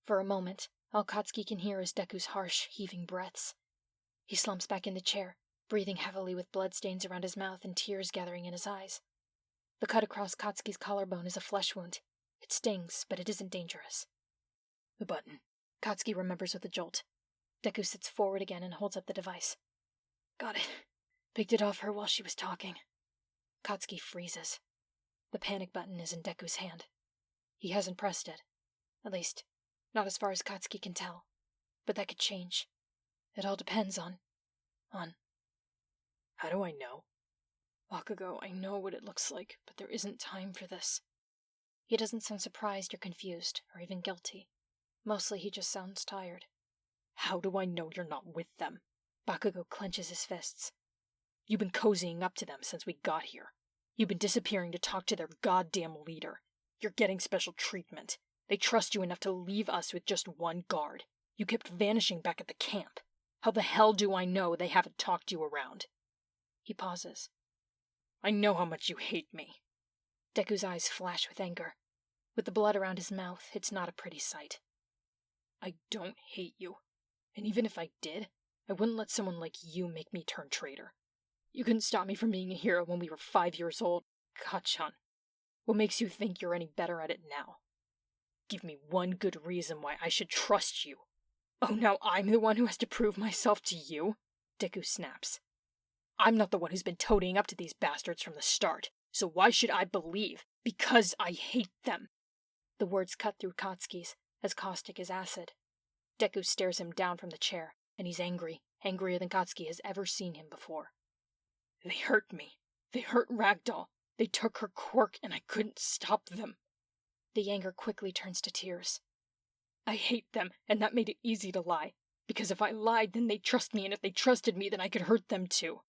For a moment, all Katsuki can hear is Deku's harsh, heaving breaths. He slumps back in the chair, breathing heavily with bloodstains around his mouth and tears gathering in his eyes. The cut across Katsuki's collarbone is a flesh wound. It stings, but it isn't dangerous. The button. Katsuki remembers with a jolt. Deku sits forward again and holds up the device. Got it. Picked it off her while she was talking. Katsuki freezes. The panic button is in Deku's hand. He hasn't pressed it. At least, not as far as Katsuki can tell. But that could change. It all depends on... How do I know? Bakugou, I know what it looks like, but there isn't time for this. He doesn't sound surprised or confused, or even guilty. Mostly he just sounds tired. How do I know you're not with them? Bakugou clenches his fists. You've been cozying up to them since we got here. You've been disappearing to talk to their goddamn leader. You're getting special treatment. They trust you enough to leave us with just one guard. You kept vanishing back at the camp. How the hell do I know they haven't talked you around? He pauses. I know how much you hate me. Deku's eyes flash with anger. With the blood around his mouth, it's not a pretty sight. I don't hate you. And even if I did, I wouldn't let someone like you make me turn traitor. You couldn't stop me from being a hero when we were 5 years old. Kachan, what makes you think you're any better at it now? Give me one good reason why I should trust you. Oh, now I'm the one who has to prove myself to you? Deku snaps. I'm not the one who's been toadying up to these bastards from the start, so why should I believe? Because I hate them. The words cut through Katsuki's, as caustic as acid. Deku stares him down from the chair, and he's angry, angrier than Katsuki has ever seen him before. They hurt me. They hurt Ragdoll. They took her quirk, and I couldn't stop them. The anger quickly turns to tears. I hate them, and that made it easy to lie. Because if I lied, then they'd trust me, and if they trusted me, then I could hurt them too.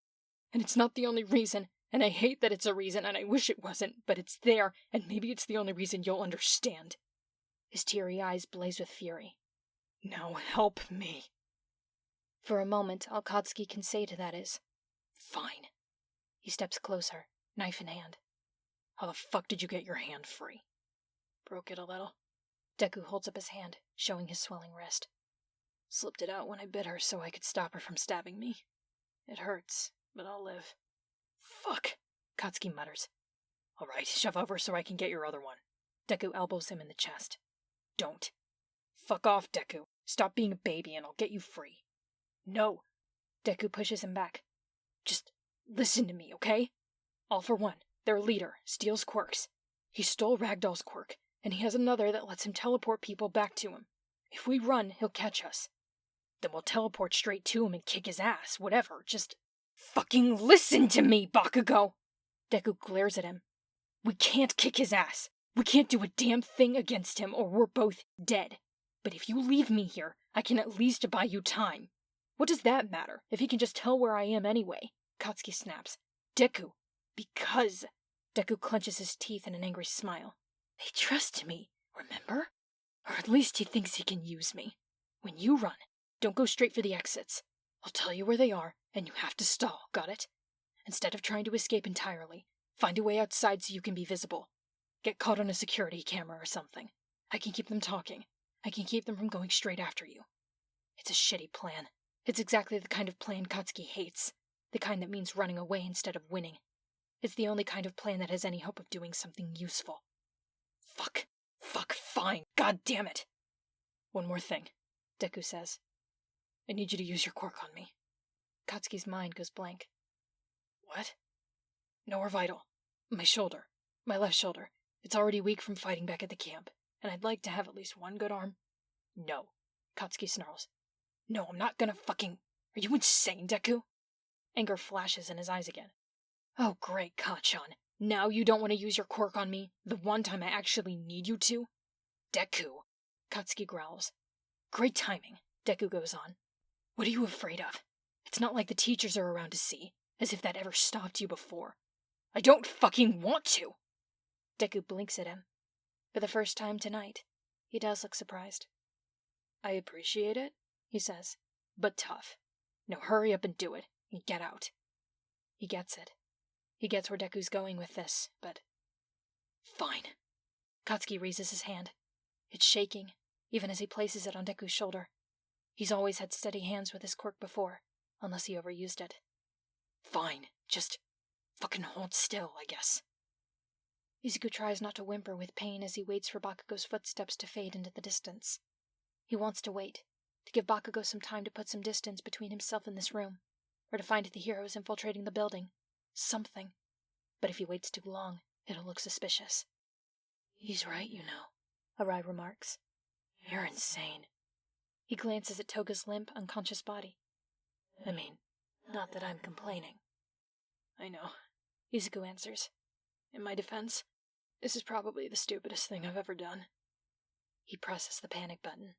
And it's not the only reason, and I hate that it's a reason, and I wish it wasn't, but it's there, and maybe it's the only reason you'll understand. His teary eyes blaze with fury. Now help me. For a moment, all Katsuki can say to that is, fine. He steps closer, knife in hand. How the fuck did you get your hand free? Broke it a little. Deku holds up his hand, showing his swelling wrist. Slipped it out when I bit her so I could stop her from stabbing me. It hurts, but I'll live. Fuck, Katsuki mutters. All right, shove over so I can get your other one. Deku elbows him in the chest. Don't. Fuck off, Deku. Stop being a baby and I'll get you free. No. Deku pushes him back. Just listen to me, okay? All for One, their leader, steals quirks. He stole Ragdoll's quirk, and he has another that lets him teleport people back to him. If we run, he'll catch us. Then we'll teleport straight to him and kick his ass, whatever, just... Fucking listen to me, Bakugou! Deku glares at him. We can't kick his ass. We can't do a damn thing against him or we're both dead. But if you leave me here, I can at least buy you time. What does that matter, if he can just tell where I am anyway? Katsuki snaps. Deku, because... Deku clenches his teeth in an angry smile. They trust me, remember? Or at least he thinks he can use me. When you run, don't go straight for the exits. I'll tell you where they are, and you have to stall, got it? Instead of trying to escape entirely, find a way outside so you can be visible. Get caught on a security camera or something. I can keep them talking. I can keep them from going straight after you. It's a shitty plan. It's exactly the kind of plan Katsuki hates. The kind that means running away instead of winning. It's the only kind of plan that has any hope of doing something useful. Fuck. Fuck, fine. God damn it. One more thing, Deku says. I need you to use your quirk on me. Katsuki's mind goes blank. What? No, we're vital. My shoulder. My left shoulder. It's already weak from fighting back at the camp, and I'd like to have at least one good arm. No. Katsuki snarls. No, I'm not gonna fucking... Are you insane, Deku? Anger flashes in his eyes again. Oh, great, Kacchan. Now you don't want to use your quirk on me, the one time I actually need you to? Deku. Katsuki growls. Great timing, Deku goes on. What are you afraid of? It's not like the teachers are around to see, as if that ever stopped you before. I don't fucking want to! Deku blinks at him. For the first time tonight, he does look surprised. I appreciate it, he says, but tough. Now hurry up and do it, and get out. He gets it. He gets where Deku's going with this, but... Fine. Katsuki raises his hand. It's shaking, even as he places it on Deku's shoulder. He's always had steady hands with his quirk before, unless he overused it. Fine, just fucking hold still, I guess. Izuku tries not to whimper with pain as he waits for Bakugou's footsteps to fade into the distance. He wants to wait, to give Bakugou some time to put some distance between himself and this room, or to find the heroes infiltrating the building. Something. But if he waits too long, it'll look suspicious. He's right, you know, Arai remarks. You're insane. He glances at Toga's limp, unconscious body. I mean, not that I'm complaining. I know, Izuku answers. In my defense, this is probably the stupidest thing I've ever done. He presses the panic button.